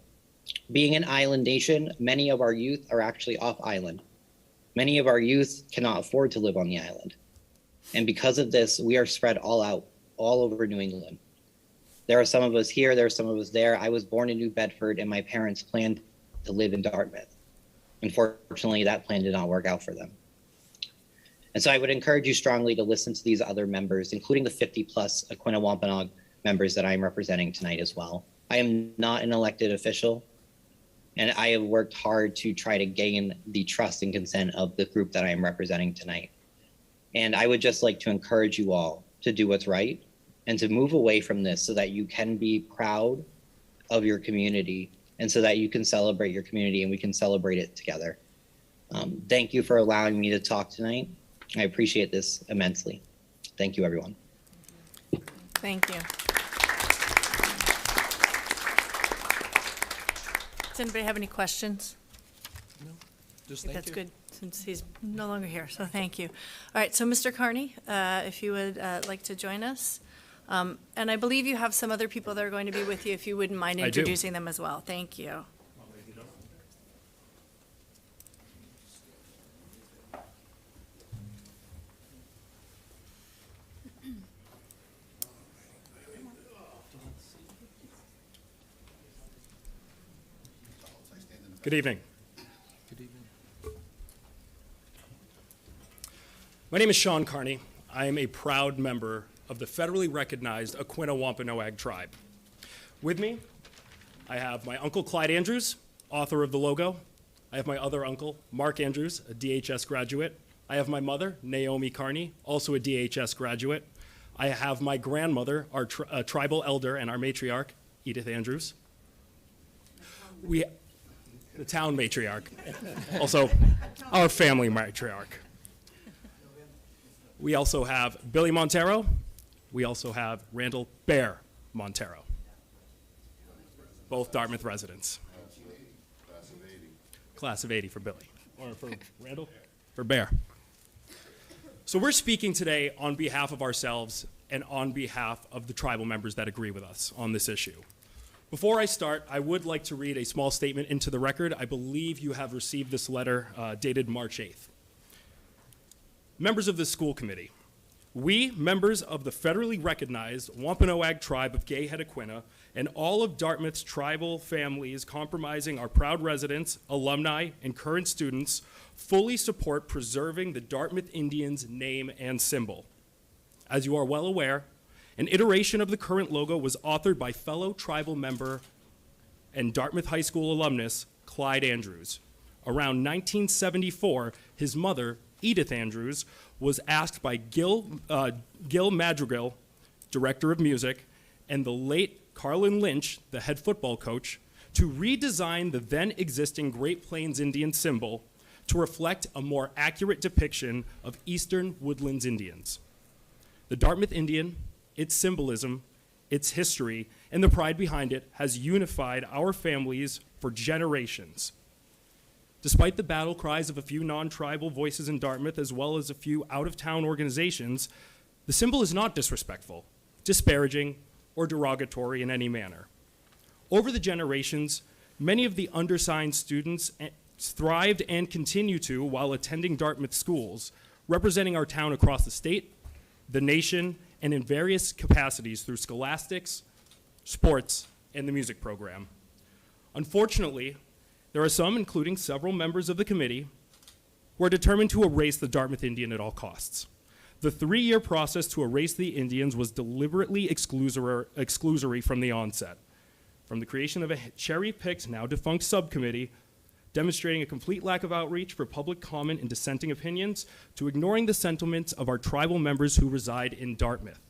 Being an island nation, many of our youth are actually off island. Many of our youth cannot afford to live on the island. And because of this, we are spread all out, all over New England. There are some of us here, there are some of us there. I was born in New Bedford and my parents planned to live in Dartmouth. Unfortunately, that plan did not work out for them. And so I would encourage you strongly to listen to these other members, including the 50+ Aquinnah Wampanoag members that I am representing tonight as well. I am not an elected official, and I have worked hard to try to gain the trust and consent of the group that I am representing tonight. And I would just like to encourage you all to do what's right and to move away from this so that you can be proud of your community and so that you can celebrate your community and we can celebrate it together. Thank you for allowing me to talk tonight. I appreciate this immensely. Thank you, everyone. Thank you. Does anybody have any questions? Just I think thank that's you. good, since he's no longer here, so thank you. All right, so Mr. Carney, if you would like to join us. And I believe you have some other people that are going to be with you, if you wouldn't mind I do. introducing them as well. Thank you. Good evening. Good evening. My name is Sean Carney. I am a proud member of the federally recognized Aquinnah Wampanoag tribe. With me, I have my uncle Clyde Andrews, author of the logo. I have my other uncle, Mark Andrews, a DHS graduate. I have my mother, Naomi Carney, also a DHS graduate. I have my grandmother, our tribal elder and our matriarch, Edith Andrews. The town matriarch, also our family matriarch. We also have Billy Montero. We also have Randall Bear Montero, both Dartmouth residents. Class of 80 for Billy, or for Randall? For Bear. So we're speaking today on behalf of ourselves and on behalf of the tribal members that agree with us on this issue. Before I start, I would like to read a small statement into the record. I believe you have received this letter dated March 8th. Members of the school committee, we, members of the federally recognized Wampanoag tribe of Gay Head Aquinnah, and all of Dartmouth's tribal families comprising our proud residents, alumni, and current students, fully support preserving the Dartmouth Indians' name and symbol. As you are well aware, an iteration of the current logo was authored by fellow tribal member and Dartmouth High School alumnus Clyde Andrews. Around 1974, his mother, Edith Andrews, was asked by Gil Madrigal, director of music, and the late Carlin Lynch, the head football coach, to redesign the then existing Great Plains Indian symbol to reflect a more accurate depiction of Eastern Woodlands Indians. The Dartmouth Indian, its symbolism, its history, and the pride behind it has unified our families for generations. Despite the battle cries of a few non-tribal voices in Dartmouth, as well as a few out-of-town organizations, the symbol is not disrespectful, disparaging, or derogatory in any manner. Over the generations, many of the undersigned students thrived and continue to while attending Dartmouth schools, representing our town across the state, the nation, and in various capacities through scholastics, sports, and the music program. Unfortunately, there are some, including several members of the committee, who are determined to erase the Dartmouth Indian at all costs. The 3-year process to erase the Indians was deliberately exclusory from the onset, from the creation of a cherry-picked, now defunct subcommittee, demonstrating a complete lack of outreach for public comment and dissenting opinions, to ignoring the sentiments of our tribal members who reside in Dartmouth.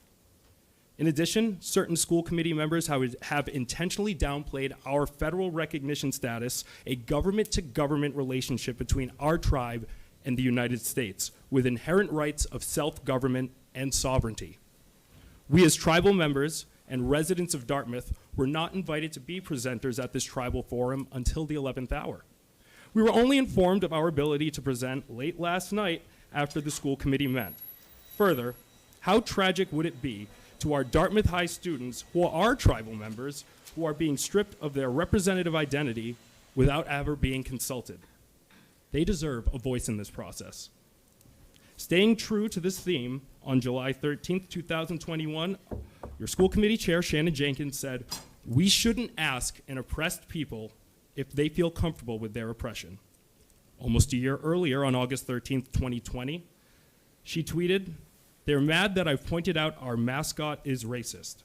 In addition, certain school committee members have intentionally downplayed our federal recognition status, a government-to-government relationship between our tribe and the United States, with inherent rights of self-government and sovereignty. We as tribal members and residents of Dartmouth were not invited to be presenters at this tribal forum until the 11th hour. We were only informed of our ability to present late last night after the school committee met. Further, how tragic would it be to our Dartmouth High students who are tribal members who are being stripped of their representative identity without ever being consulted? They deserve a voice in this process. Staying true to this theme, on July 13th, 2021, your school committee chair, Shannon Jenkins, said, "We shouldn't ask an oppressed people if they feel comfortable with their oppression." Almost a year earlier, on August 13th, 2020, she tweeted, "They're mad that I've pointed out our mascot is racist.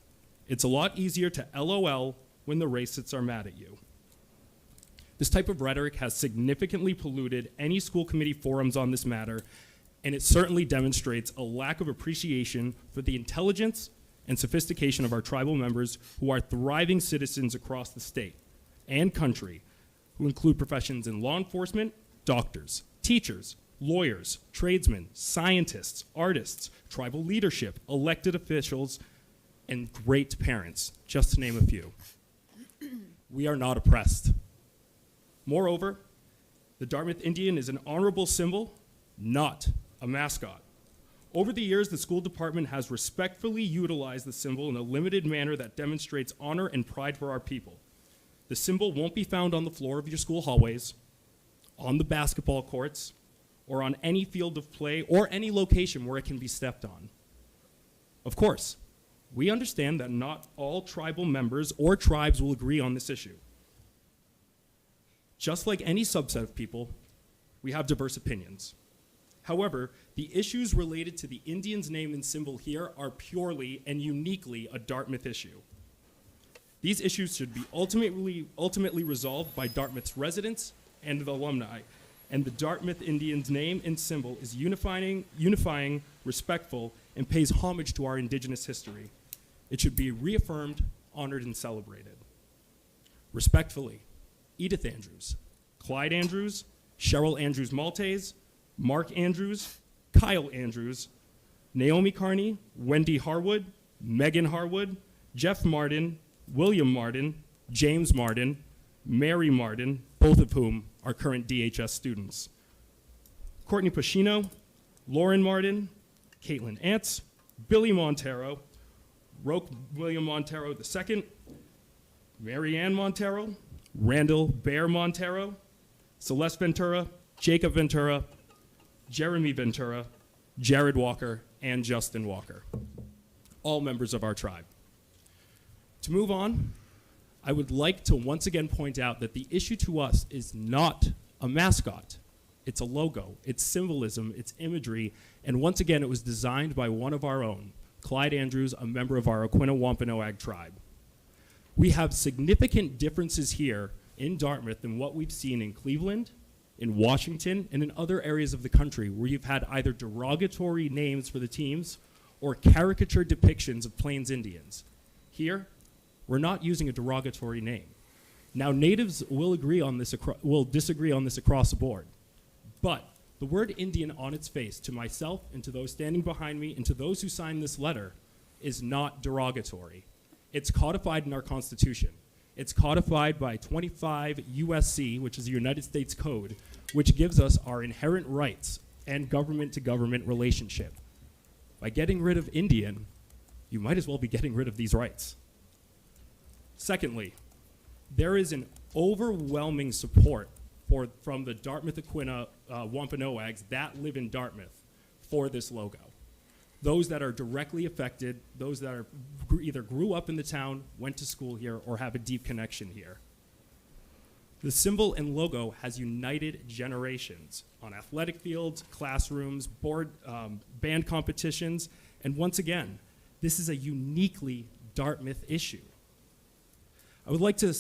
It's a lot easier to LOL when the racists are mad at you." This type of rhetoric has significantly polluted any school committee forums on this matter, and it certainly demonstrates a lack of appreciation for the intelligence and sophistication of our tribal members who are thriving citizens across the state and country, who include professions in law enforcement, doctors, teachers, lawyers, tradesmen, scientists, artists, tribal leadership, elected officials, and great parents, just to name a few. We are not oppressed. Moreover, the Dartmouth Indian is an honorable symbol, not a mascot. Over the years, the school department has respectfully utilized the symbol in a limited manner that demonstrates honor and pride for our people. The symbol won't be found on the floor of your school hallways, on the basketball courts, or on any field of play, or any location where it can be stepped on. Of course, we understand that not all tribal members or tribes will agree on this issue. Just like any subset of people, we have diverse opinions. However, the issues related to the Indian's name and symbol here are purely and uniquely a Dartmouth issue. These issues should be ultimately resolved by Dartmouth's residents and the alumni, and the Dartmouth Indians' name and symbol is unifying, respectful, and pays homage to our indigenous history. It should be reaffirmed, honored, and celebrated. Respectfully, Edith Andrews, Clyde Andrews, Cheryl Andrews Maltese, Mark Andrews, Kyle Andrews, Naomi Carney, Wendy Harwood, Megan Harwood, Jeff Martin, William Martin, James Martin, Mary Martin, both of whom are current DHS students. Courtney Pacino, Lauren Martin, Caitlin Antz, Billy Montero, Roque William Montero II, Mary Ann Montero, Randall Bear Montero, Celeste Ventura, Jacob Ventura, Jeremy Ventura, Jared Walker, and Justin Walker, all members of our tribe. To move on, I would like to once again point out that the issue to us is not a mascot. It's a logo, it's symbolism, it's imagery, and once again, it was designed by one of our own, Clyde Andrews, a member of our Aquinnah Wampanoag tribe. We have significant differences here in Dartmouth than what we've seen in Cleveland, in Washington, and in other areas of the country where you've had either derogatory names for the teams or caricature depictions of Plains Indians. Here, we're not using a derogatory name. Now, natives will disagree on this across the board, but the word Indian on its face, to myself and to those standing behind me and to those who signed this letter, is not derogatory. It's codified in our Constitution. It's codified by 25 U.S.C., which is the United States Code, which gives us our inherent rights and government-to-government relationship. By getting rid of Indian, you might as well be getting rid of these rights. Secondly, there is an overwhelming support from the Dartmouth Aquinnah Wampanoags that live in Dartmouth for this logo. Those that are directly affected, those that either grew up in the town, went to school here, or have a deep connection here. The symbol and logo has united generations on athletic fields, classrooms, band competitions, and once again, this is a uniquely Dartmouth issue. I would like to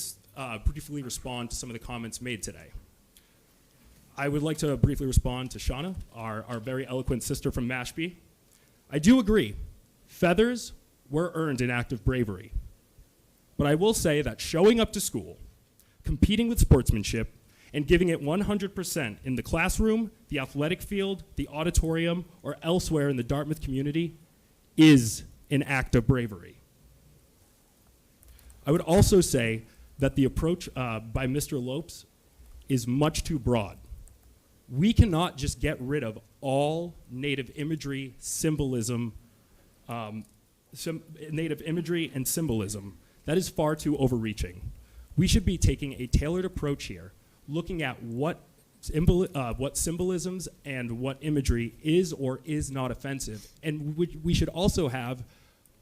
briefly respond to some of the comments made today. I would like to briefly respond to Shauna, our very eloquent sister from Mashpee. I do agree, feathers were earned in act of bravery. But I will say that showing up to school, competing with sportsmanship, and giving it 100% in the classroom, the athletic field, the auditorium, or elsewhere in the Dartmouth community is an act of bravery. I would also say that the approach by Mr. Lopes is much too broad. We cannot just get rid of all native imagery, symbolism, native imagery and symbolism. That is far too overreaching. We should be taking a tailored approach here, looking at what symbolisms and what imagery is or is not offensive. And we should also have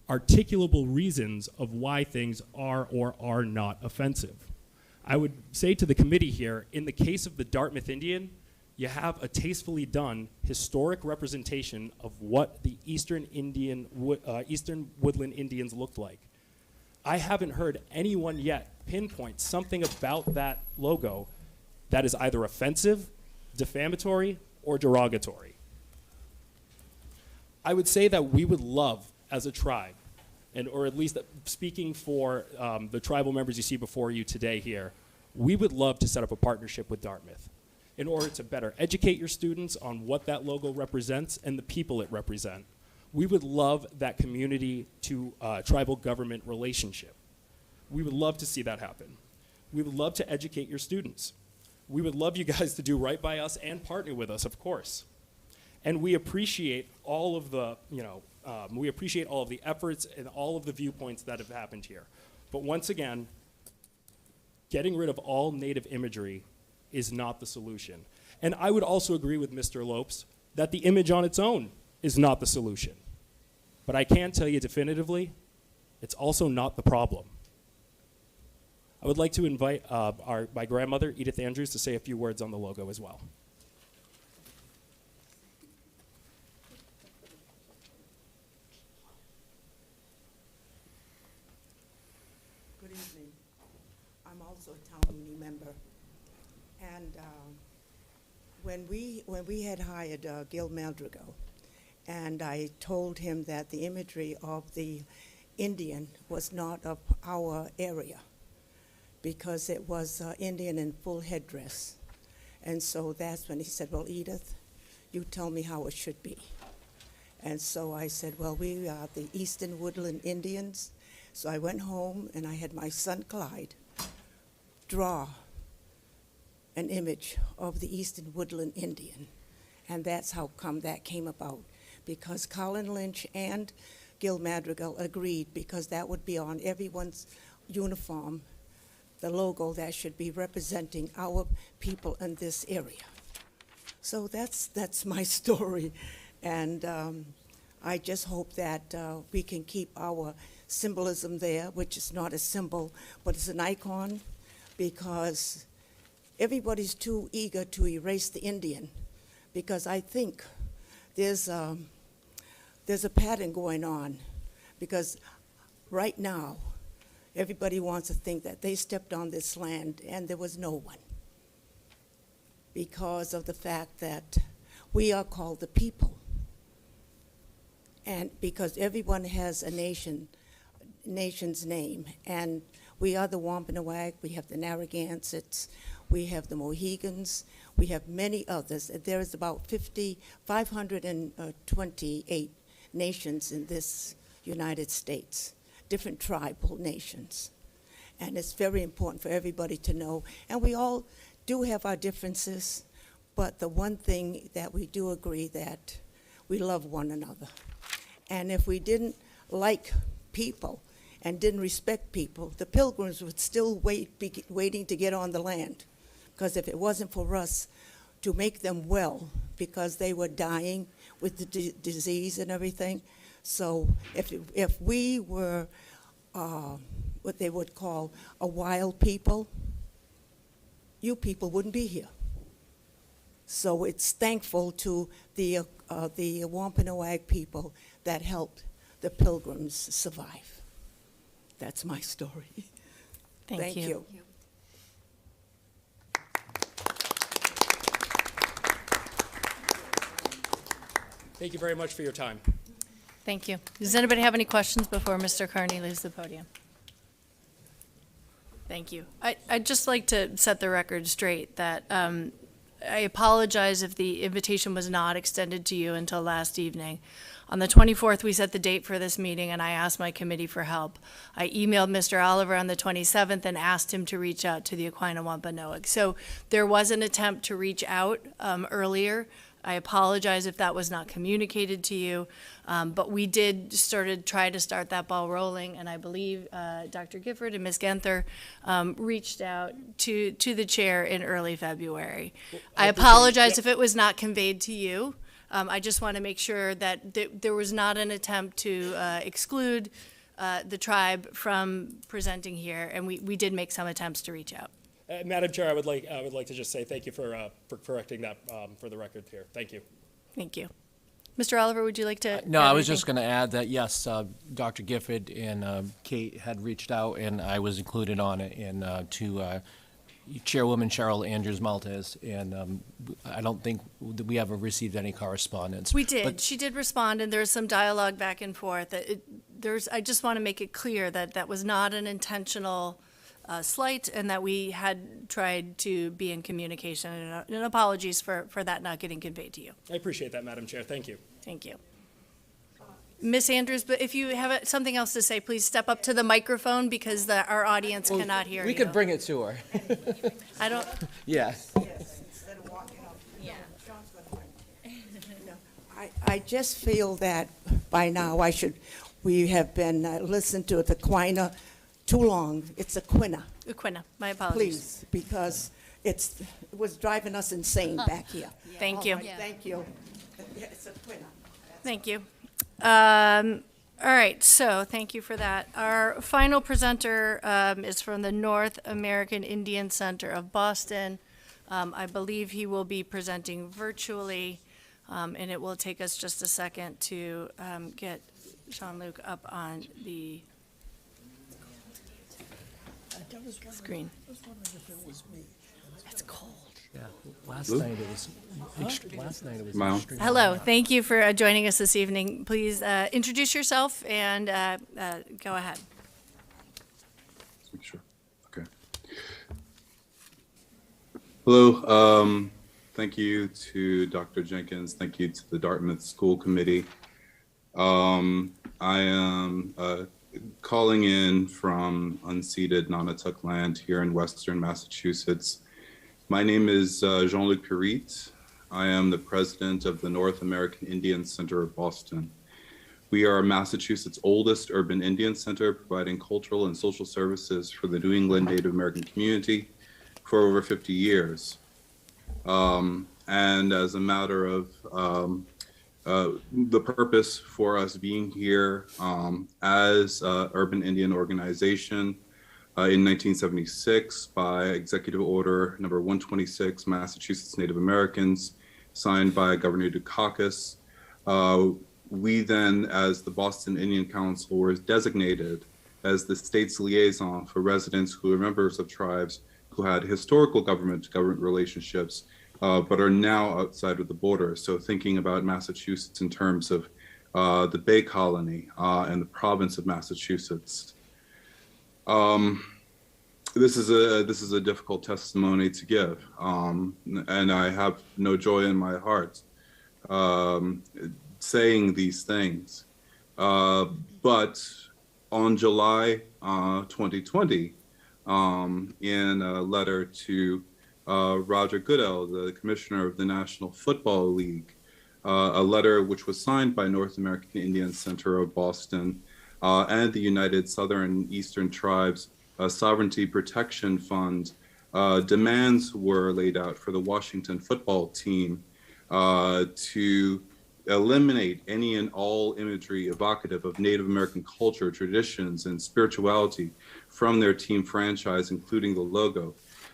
articulable reasons of why things are or are not offensive. I would say to the committee here, in the case of the Dartmouth Indian, you have a tastefully done historic representation of what the Eastern Woodland Indians looked like. I haven't heard anyone yet pinpoint something about that logo that is either offensive, defamatory, or derogatory. I would say that we would love, as a tribe, or at least speaking for the tribal members you see before you today here, we would love to set up a partnership with Dartmouth in order to better educate your students on what that logo represents and the people it represents. We would love that community to tribal government relationship. We would love to see that happen. We would love to educate your students. We would love you guys to do right by us and partner with us, of course. And we appreciate all of the, we appreciate all of the efforts and all of the viewpoints that have happened here. But once again, getting rid of all native imagery is not the solution. And I would also agree with Mr. Lopes that the image on its own is not the solution. But I can tell you definitively, it's also not the problem. I would like to invite my grandmother, Edith Andrews, to say a few words on the logo as well. Good evening. I'm also a town meeting member. And when we had hired Gil Madrigal, and I told him that the imagery of the Indian was not of our area, because it was Indian in full headdress. And so that's when he said, well, Edith, you tell me how it should be. And so I said, well, we are the Eastern Woodland Indians. So I went home and I had my son Clyde draw an image of the Eastern Woodland Indian. And that's how come that came about, because Colin Lynch and Gil Madrigal agreed, because that would be on everyone's uniform, the logo that should be representing our people in this area. So that's my story. And I just hope that we can keep our symbolism there, which is not a symbol, but it's an icon, because everybody's too eager to erase the Indian, because I think there's a pattern going on, because right now, everybody wants to think that they stepped on this land and there was no one, because of the fact that we are called the people. And because everyone has a nation's name, and we are the Wampanoag, we have the Narragansetts, we have the Mohegans, we have many others. There is about 528 nations in this United States, different tribal nations. And it's very important for everybody to know. And we all do have our differences, but the one thing that we do agree that we love one another. And if we didn't like people and didn't respect people, the Pilgrims would still be waiting to get on the land. Because if it wasn't for us to make them well, because they were dying with the disease and everything. So if we were what they would call a wild people, you people wouldn't be here. So it's thankful to the Wampanoag people that helped the Pilgrims survive. That's my story. Thank you. Thank you very much for your time. Thank you. Does anybody have any questions before Mr. Carney leaves the podium? Thank you. I'd just like to set the record straight that I apologize if the invitation was not extended to you until last evening. On the 24th, we set the date for this meeting, and I asked my committee for help. I emailed Mr. Oliver on the 27th and asked him to reach out to the Aquinnah Wampanoag. So there was an attempt to reach out earlier. I apologize if that was not communicated to you, but we did try to start that ball rolling, and I believe Dr. Gifford and Ms. Genther reached out to the chair in early February. I apologize if it was not conveyed to you. I just want to make sure that there was not an attempt to exclude the tribe from presenting here, and we did make some attempts to reach out. Madam Chair, I would like to just say thank you for correcting that for the record here. Thank you. Thank you. Mr. Oliver, would you like to? No, add I was anything? just going to add that, yes, Dr. Gifford and Kate had reached out, and I was included on it, and to Chairwoman Cheryl Andrews Maltez, and I don't think that we ever received any correspondence. We did. But She did respond, and there's some dialogue back and forth. I just want to make it clear that that was not an intentional slight, and that we had tried to be in communication. And apologies for that not getting conveyed to you. I appreciate that, Madam Chair. Thank you. Thank you. Ms. Andrews, but if you have something else to say, please step up to the microphone because our audience cannot hear you. we could bring it to her. I don't. Yeah. Yes, instead of walking up. Yeah. Sean's gonna find it. No, I just feel that by now we have been listened to the Aquinnah too long. It's Aquinnah, Aquinnah, my apologies. please, because it was driving us insane back here. Thank All you. right, thank you. Yeah, it's Aquinnah. Thank you. All right, so thank you for that. Our final presenter is from the North American Indian Center of Boston. I believe he will be presenting virtually, and it will take us just a second to get Jean-Luc up on the screen. It's cold. Yeah. Last night it was Mile. extreme. Hello, thank you for joining us this evening. Please introduce yourself and go ahead. Sure. Okay. Hello. Thank you to Dr. Jenkins. Thank you to the Dartmouth School Committee. I am calling in from unceded Nonotuck land here in Western Massachusetts. My name is Jean-Luc Perrite. I am the president of the North American Indian Center of Boston. We are Massachusetts' oldest urban Indian center, providing cultural and social services for the New England Native American community for over 50 years. And as a matter of the purpose for us being here as an urban Indian organization in 1976 by Executive Order number 126, Massachusetts Native Americans, signed by Governor Dukakis. We then, as the Boston Indian Council, were designated as the state's liaison for residents who are members of tribes who had historical government-to-government relationships, but are now outside of the border. So thinking about Massachusetts in terms of the Bay Colony and the province of Massachusetts. This is a difficult testimony to give, and I have no joy in my heart saying these things. But on July 2020, in a letter to Roger Goodell, the commissioner of the National Football League, a letter which was signed by North American Indian Center of Boston and the United Southern and Eastern Tribes Sovereignty Protection Fund, demands were laid out for the Washington football team to eliminate any and all imagery evocative of Native American culture, traditions, and spirituality from their team franchise, including the logo.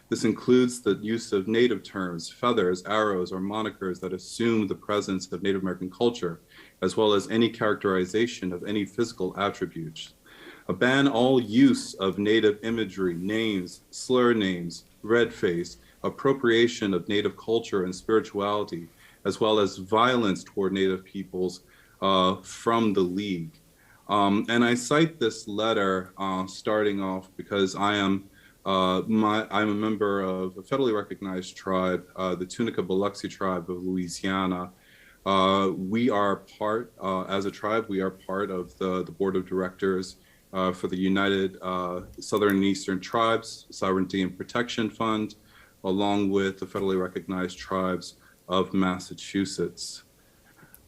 This includes the use of Native terms, feathers, arrows, or monikers that assume the presence of Native American culture, as well as any characterization of any physical attributes. Ban all use of Native imagery, names, slur names, red face, appropriation of Native culture and spirituality, as well as violence toward Native peoples from the League. And I cite this letter starting off because I am I'm a member of a federally recognized tribe, the Tunica Biloxi tribe of Louisiana. We are part, as a tribe, we are part of the board of directors for the United Southern and Eastern Tribes Sovereignty and Protection Fund, along with the federally recognized tribes of Massachusetts.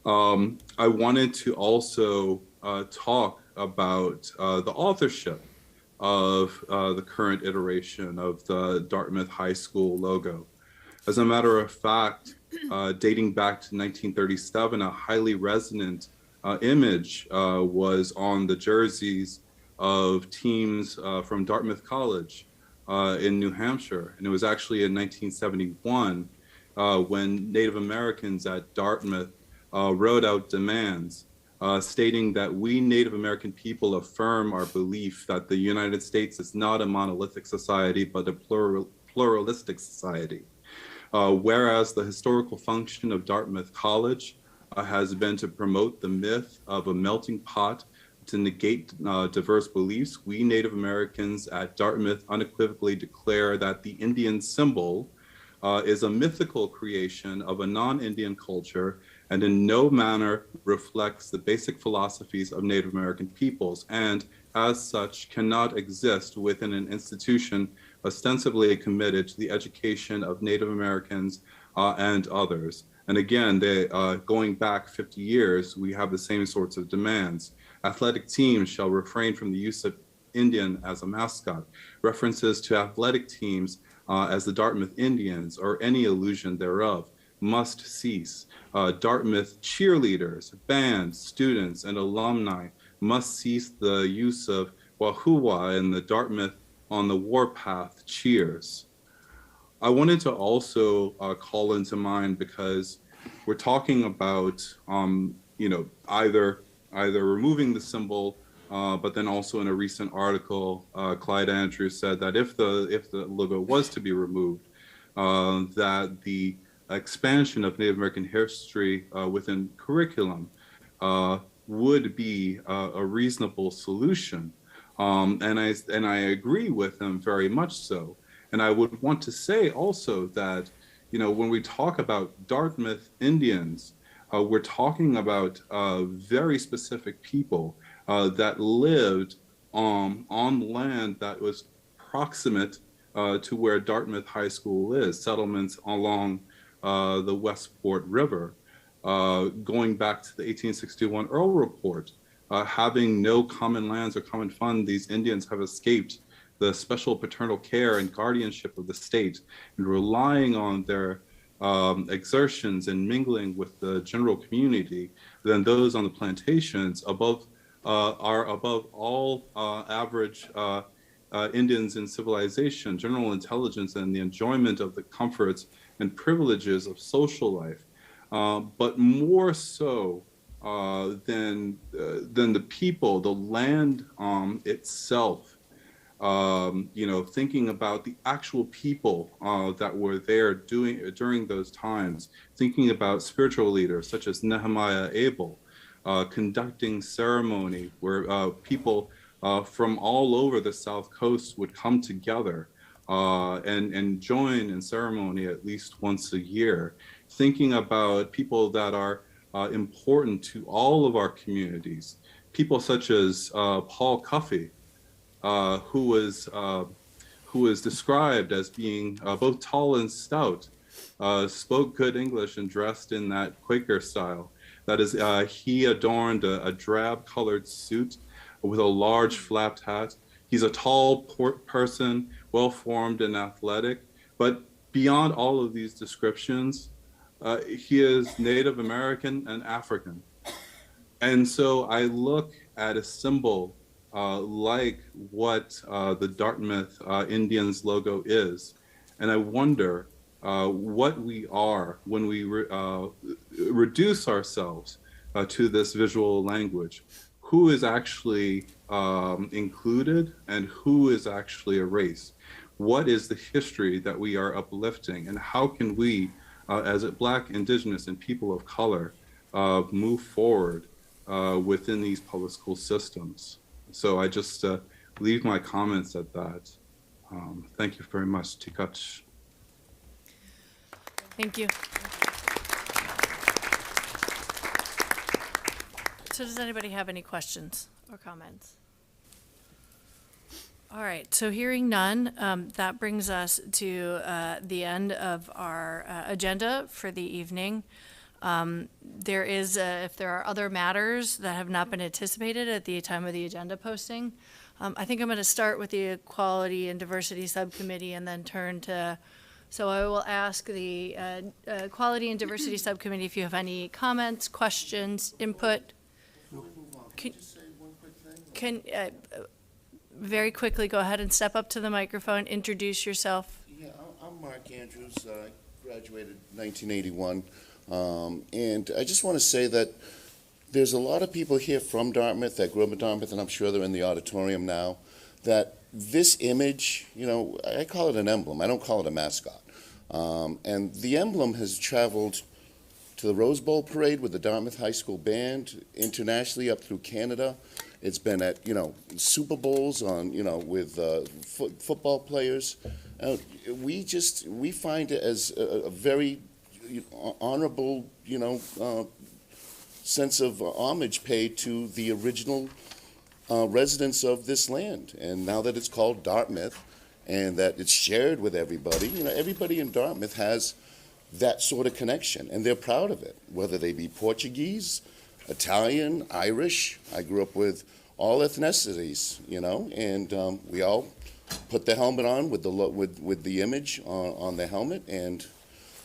I wanted to also talk about the authorship of the current iteration of the Dartmouth High School logo. As a matter of fact, dating back to 1937, a highly resonant image was on the jerseys of teams from Dartmouth College in New Hampshire. And it was actually in 1971 when Native Americans at Dartmouth wrote out demands stating that we Native American people affirm our belief that the United States is not a monolithic society, but a pluralistic society. Whereas the historical function of Dartmouth College has been to promote the myth of a melting pot to negate diverse beliefs, we Native Americans at Dartmouth unequivocally declare that the Indian symbol is a mythical creation of a non-Indian culture and in no manner reflects the basic philosophies of Native American peoples, and as such cannot exist within an institution ostensibly committed to the education of Native Americans and others. And again, going back 50 years, we have the same sorts of demands. Athletic teams shall refrain from the use of Indian as a mascot. References to athletic teams as the Dartmouth Indians or any allusion thereof must cease. Dartmouth cheerleaders, bands, students, and alumni must cease the use of wahoo in the Dartmouth on the warpath cheers. I wanted to also call into mind, because we're talking about either removing the symbol, but then also in a recent article, Clyde Andrews said that if the logo was to be removed, that the expansion of Native American history within curriculum would be a reasonable solution. And I agree with him very much so. And I would want to say also that, when we talk about Dartmouth Indians, we're talking about very specific people that lived on land that was proximate to where Dartmouth High School is, settlements along the Westport River, going back to the 1861 Earl Report. Having no common lands or common fund, these Indians have escaped the special paternal care and guardianship of the state, and relying on their exertions and mingling with the general community, then those on the plantations are above all average Indians in civilization, general intelligence, and the enjoyment of the comforts and privileges of social life. But more so than the people, the land itself, thinking about the actual people that were there during those times, thinking about spiritual leaders such as Nehemiah Abel, conducting ceremony where people from all over the South Coast would come together and join in ceremony at least once a year, thinking about people that are important to all of our communities, people such as Paul Cuffey, who was described as being both tall and stout, spoke good English and dressed in that Quaker style. That is, he adorned a drab-colored suit with a large flapped hat. He's a tall person, well-formed and athletic, but beyond all of these descriptions, he is Native American and African. And so I look at a symbol like what the Dartmouth Indians logo is, and I wonder what we are when we reduce ourselves to this visual language. Who is actually included and who is actually erased? What is the history that we are uplifting, and how can we, as a Black, Indigenous, and people of color, move forward within these public school systems? So I just leave my comments at that. Thank you very much. Tikach. Thank you. So does anybody have any questions or comments? All right, so hearing none, that brings us to the end of our agenda for the evening. There is, if there are other matters that have not been anticipated at the time of the agenda posting, I think I'm going to start with the Equality and Diversity Subcommittee and then turn to, so I will ask the Equality and Diversity Subcommittee if you have any comments, questions, input. Can very quickly go ahead and step up to the microphone, introduce yourself. Yeah, I'm Mark Andrews. I graduated in 1981. And I just want to say that there's a lot of people here from Dartmouth that grew up in Dartmouth, and I'm sure they're in the auditorium now, that this image, you know, I call it an emblem. I don't call it a mascot. And the emblem has traveled to the Rose Bowl parade with the Dartmouth High School Band, internationally up through Canada. It's been at, you know, Super Bowls on, you know, with football players. We find it as a very honorable, you know, sense of homage paid to the original residents of this land. And now that it's called Dartmouth and that it's shared with everybody, you know, everybody in Dartmouth has that sort of connection, and they're proud of it, whether they be Portuguese, Italian, Irish. I grew up with all ethnicities, you know, and we all put the helmet on with the image on the helmet, and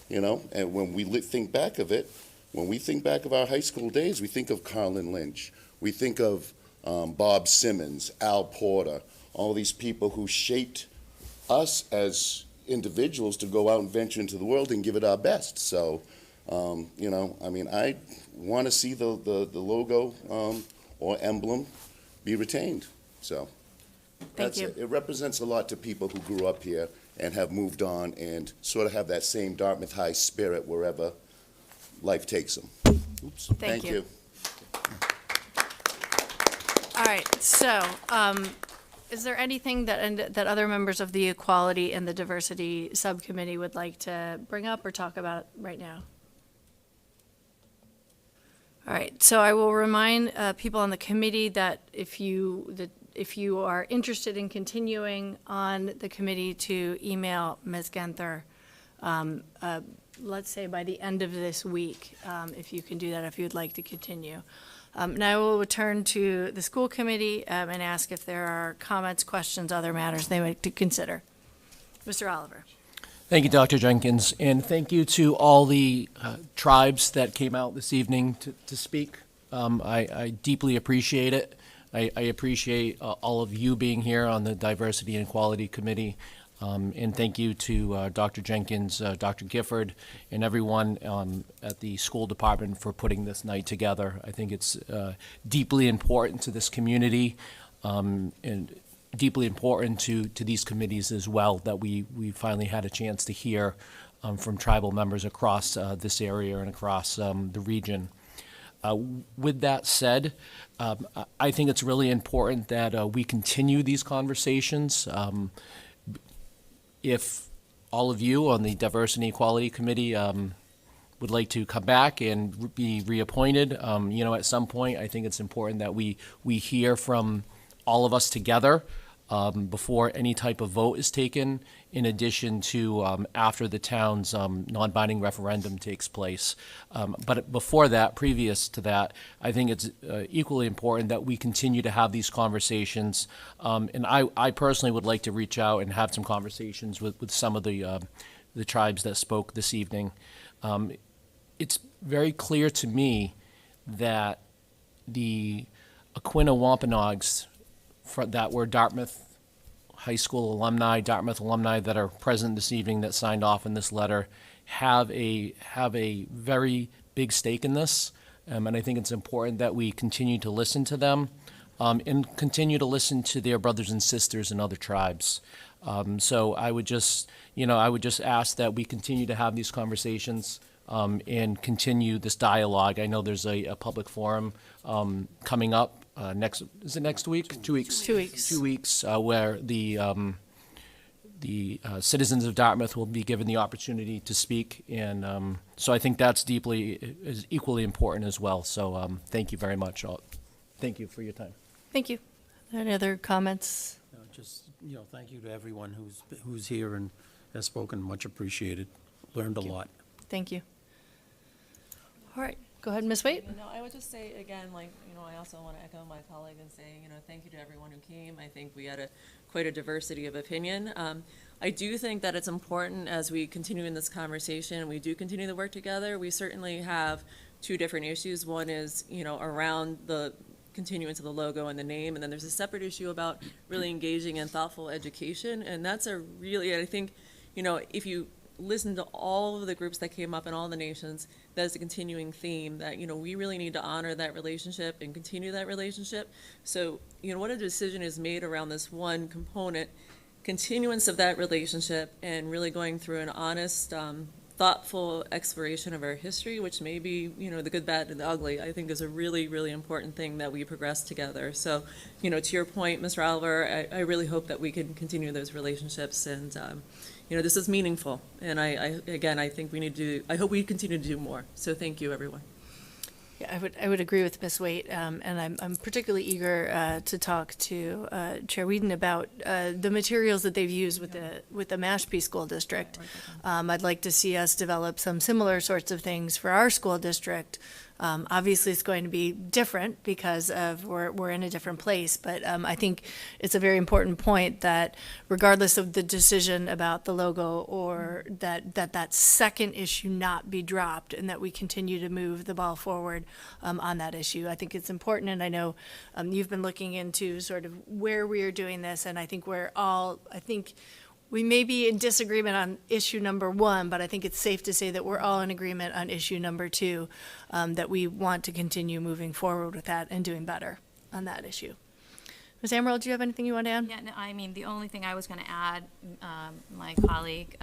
you know, and when we think back of it, when we think back of our high school days, we think of Carlin Lynch, we think of Bob Simmons, Al Porter, all these people who shaped us as individuals to go out and venture into the world and give it our best. So, you know, I mean, I want to see the logo or emblem be retained. So Thank you. It represents a lot to people who grew up here and have moved on and sort of have that same Dartmouth High spirit wherever life takes them. Oops. Thank you. All right, so is there anything that other members of the Equality and the Diversity Subcommittee would like to bring up or talk about right now? All right, so I will remind people on the committee that if you are interested in continuing on the committee, to email Ms. Genther, let's say by the end of this week, if you can do that, if you'd like to continue. Now I will return to the school committee and ask if there are comments, questions, other matters they would to consider. Mr. Oliver. Thank you, Dr. Jenkins, and thank you to all the tribes that came out this evening to speak. I deeply appreciate it. I appreciate all of you being here on the Diversity and Equality Committee. And thank you to Dr. Jenkins, Dr. Gifford, and everyone at the school department for putting this night together. I think it's deeply important to this community and deeply important to these committees as well, that we finally had a chance to hear from tribal members across this area and across the region. With that said, I think it's really important that we continue these conversations. If all of you on the Diversity and Equality Committee would like to come back and be reappointed, you know, at some point, I think it's important that we hear from all of us together before any type of vote is taken, in addition to after the town's non-binding referendum takes place. But before that, previous to that, I think it's equally important that we continue to have these conversations. And I personally would like to reach out and have some conversations with some of the tribes that spoke this evening. It's very clear to me that the Aquinnah Wampanoags that were Dartmouth High School alumni, Dartmouth alumni that are present this evening that signed off in this letter have a very big stake in this. And I think it's important that we continue to listen to them and continue to listen to their brothers and sisters in other tribes. So I would just ask that we continue to have these conversations and continue this dialogue. I know there's a public forum coming up next week? 2 weeks. 2 weeks. 2 weeks, where the citizens of Dartmouth will be given the opportunity to speak, and so I think that's is equally important as well. So thank you very much. Thank you for your time. Thank you. Any other comments? Just, thank you to everyone who's here and has spoken. Much appreciated. Learned a lot. Thank you. All right, go ahead, Ms. Waite. No, I would just say again, I also want to echo my colleague and say, thank you to everyone who came. I think we had quite a diversity of opinion. I do think that it's important as we continue in this conversation, we do continue to work together. We certainly have two different issues. One is, around the continuance of the logo and the name, and then there's a separate issue about really engaging in thoughtful education, and that's I think, if you listen to all of the groups that came up in all the nations, that is a continuing theme that, we really need to honor that relationship and continue that relationship. So, what a decision is made around this one component, continuance of that relationship, and really going through an honest, thoughtful exploration of our history, which may be, the good, bad, and the ugly, I think is a really, really important thing that we progress together. So, to your point, Mr. Oliver, I really hope that we can continue those relationships, and, this is meaningful. And I think I hope we continue to do more. So thank you, everyone. Yeah, I would agree with Ms. Waite, and I'm particularly eager to talk to Chair Whedon about the materials that they've used with the Mashpee School District. I'd like to see us develop some similar sorts of things for our school district. Obviously, it's going to be different because of we're in a different place, but I think it's a very important point that regardless of the decision about the logo, or that second issue not be dropped, and that we continue to move the ball forward on that issue. I think it's important, and I know you've been looking into sort of where we are doing this, and I think we may be in disagreement on issue number 1, but I think it's safe to say that we're all in agreement on issue number 2, that we want to continue moving forward with that and doing better on that issue. Ms. Amaral, do you have anything you want to add? Yeah, no, I mean, the only thing I was going to add, my colleague,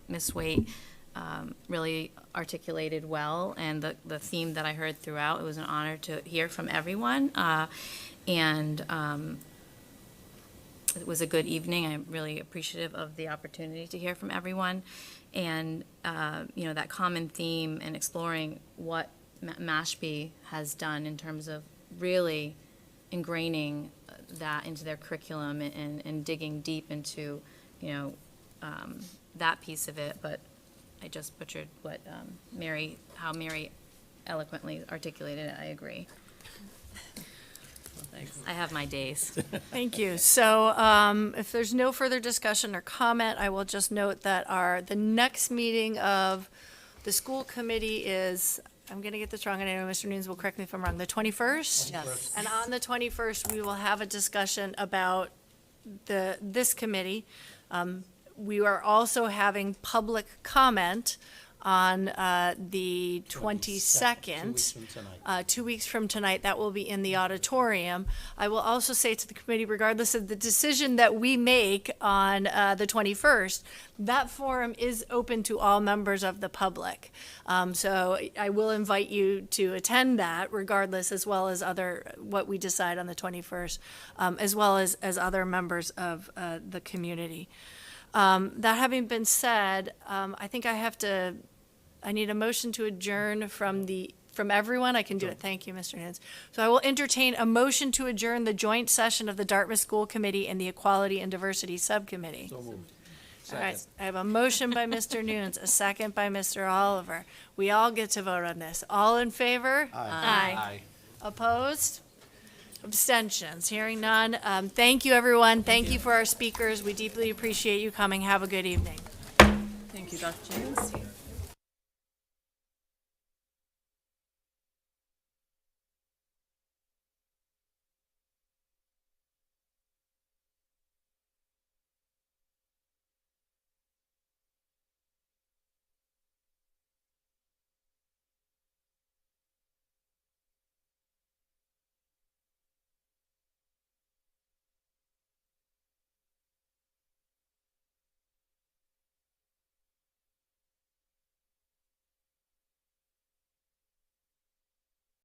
Ms. Waite, really articulated well, and the theme that I heard throughout, it was an honor to hear from everyone, it was a good evening. I'm really appreciative of the opportunity to hear from everyone. And, that common theme and exploring what Mashpee has done in terms of really ingraining that into their curriculum and digging deep into, that piece of it. But I just butchered what how Mary eloquently articulated it. I agree. Thanks. I have my days. Thank you. So if there's no further discussion or comment, I will just note that the next meeting of the school committee is, I'm going to get this wrong, and I know Mr. Nunes will correct me if I'm wrong, the 21st? Yes. And on the 21st, we will have a discussion about this committee. We are also having public comment on the 22nd, 2 weeks from tonight. That will be in the auditorium. I will also say to the committee, regardless of the decision that we make on the 21st, that forum is open to all members of the public. So I will invite you to attend that regardless, as well as what we decide on the 21st, as well as other members of the community. That having been said, I think I need a motion to adjourn from everyone. I can do it. Thank you, Mr. Nunes. So I will entertain a motion to adjourn the joint session of the Dartmouth School Committee and the Equality and Diversity Subcommittee. So moved. All right, I have a motion by Mr. Nunes, a second by Mr. Oliver. We all get to vote on this. All in favor? Aye. Opposed? Abstentions? Hearing none. Thank you, everyone. Thank you for our speakers. We deeply appreciate you coming. Have a good evening. Thank you, Dr. James.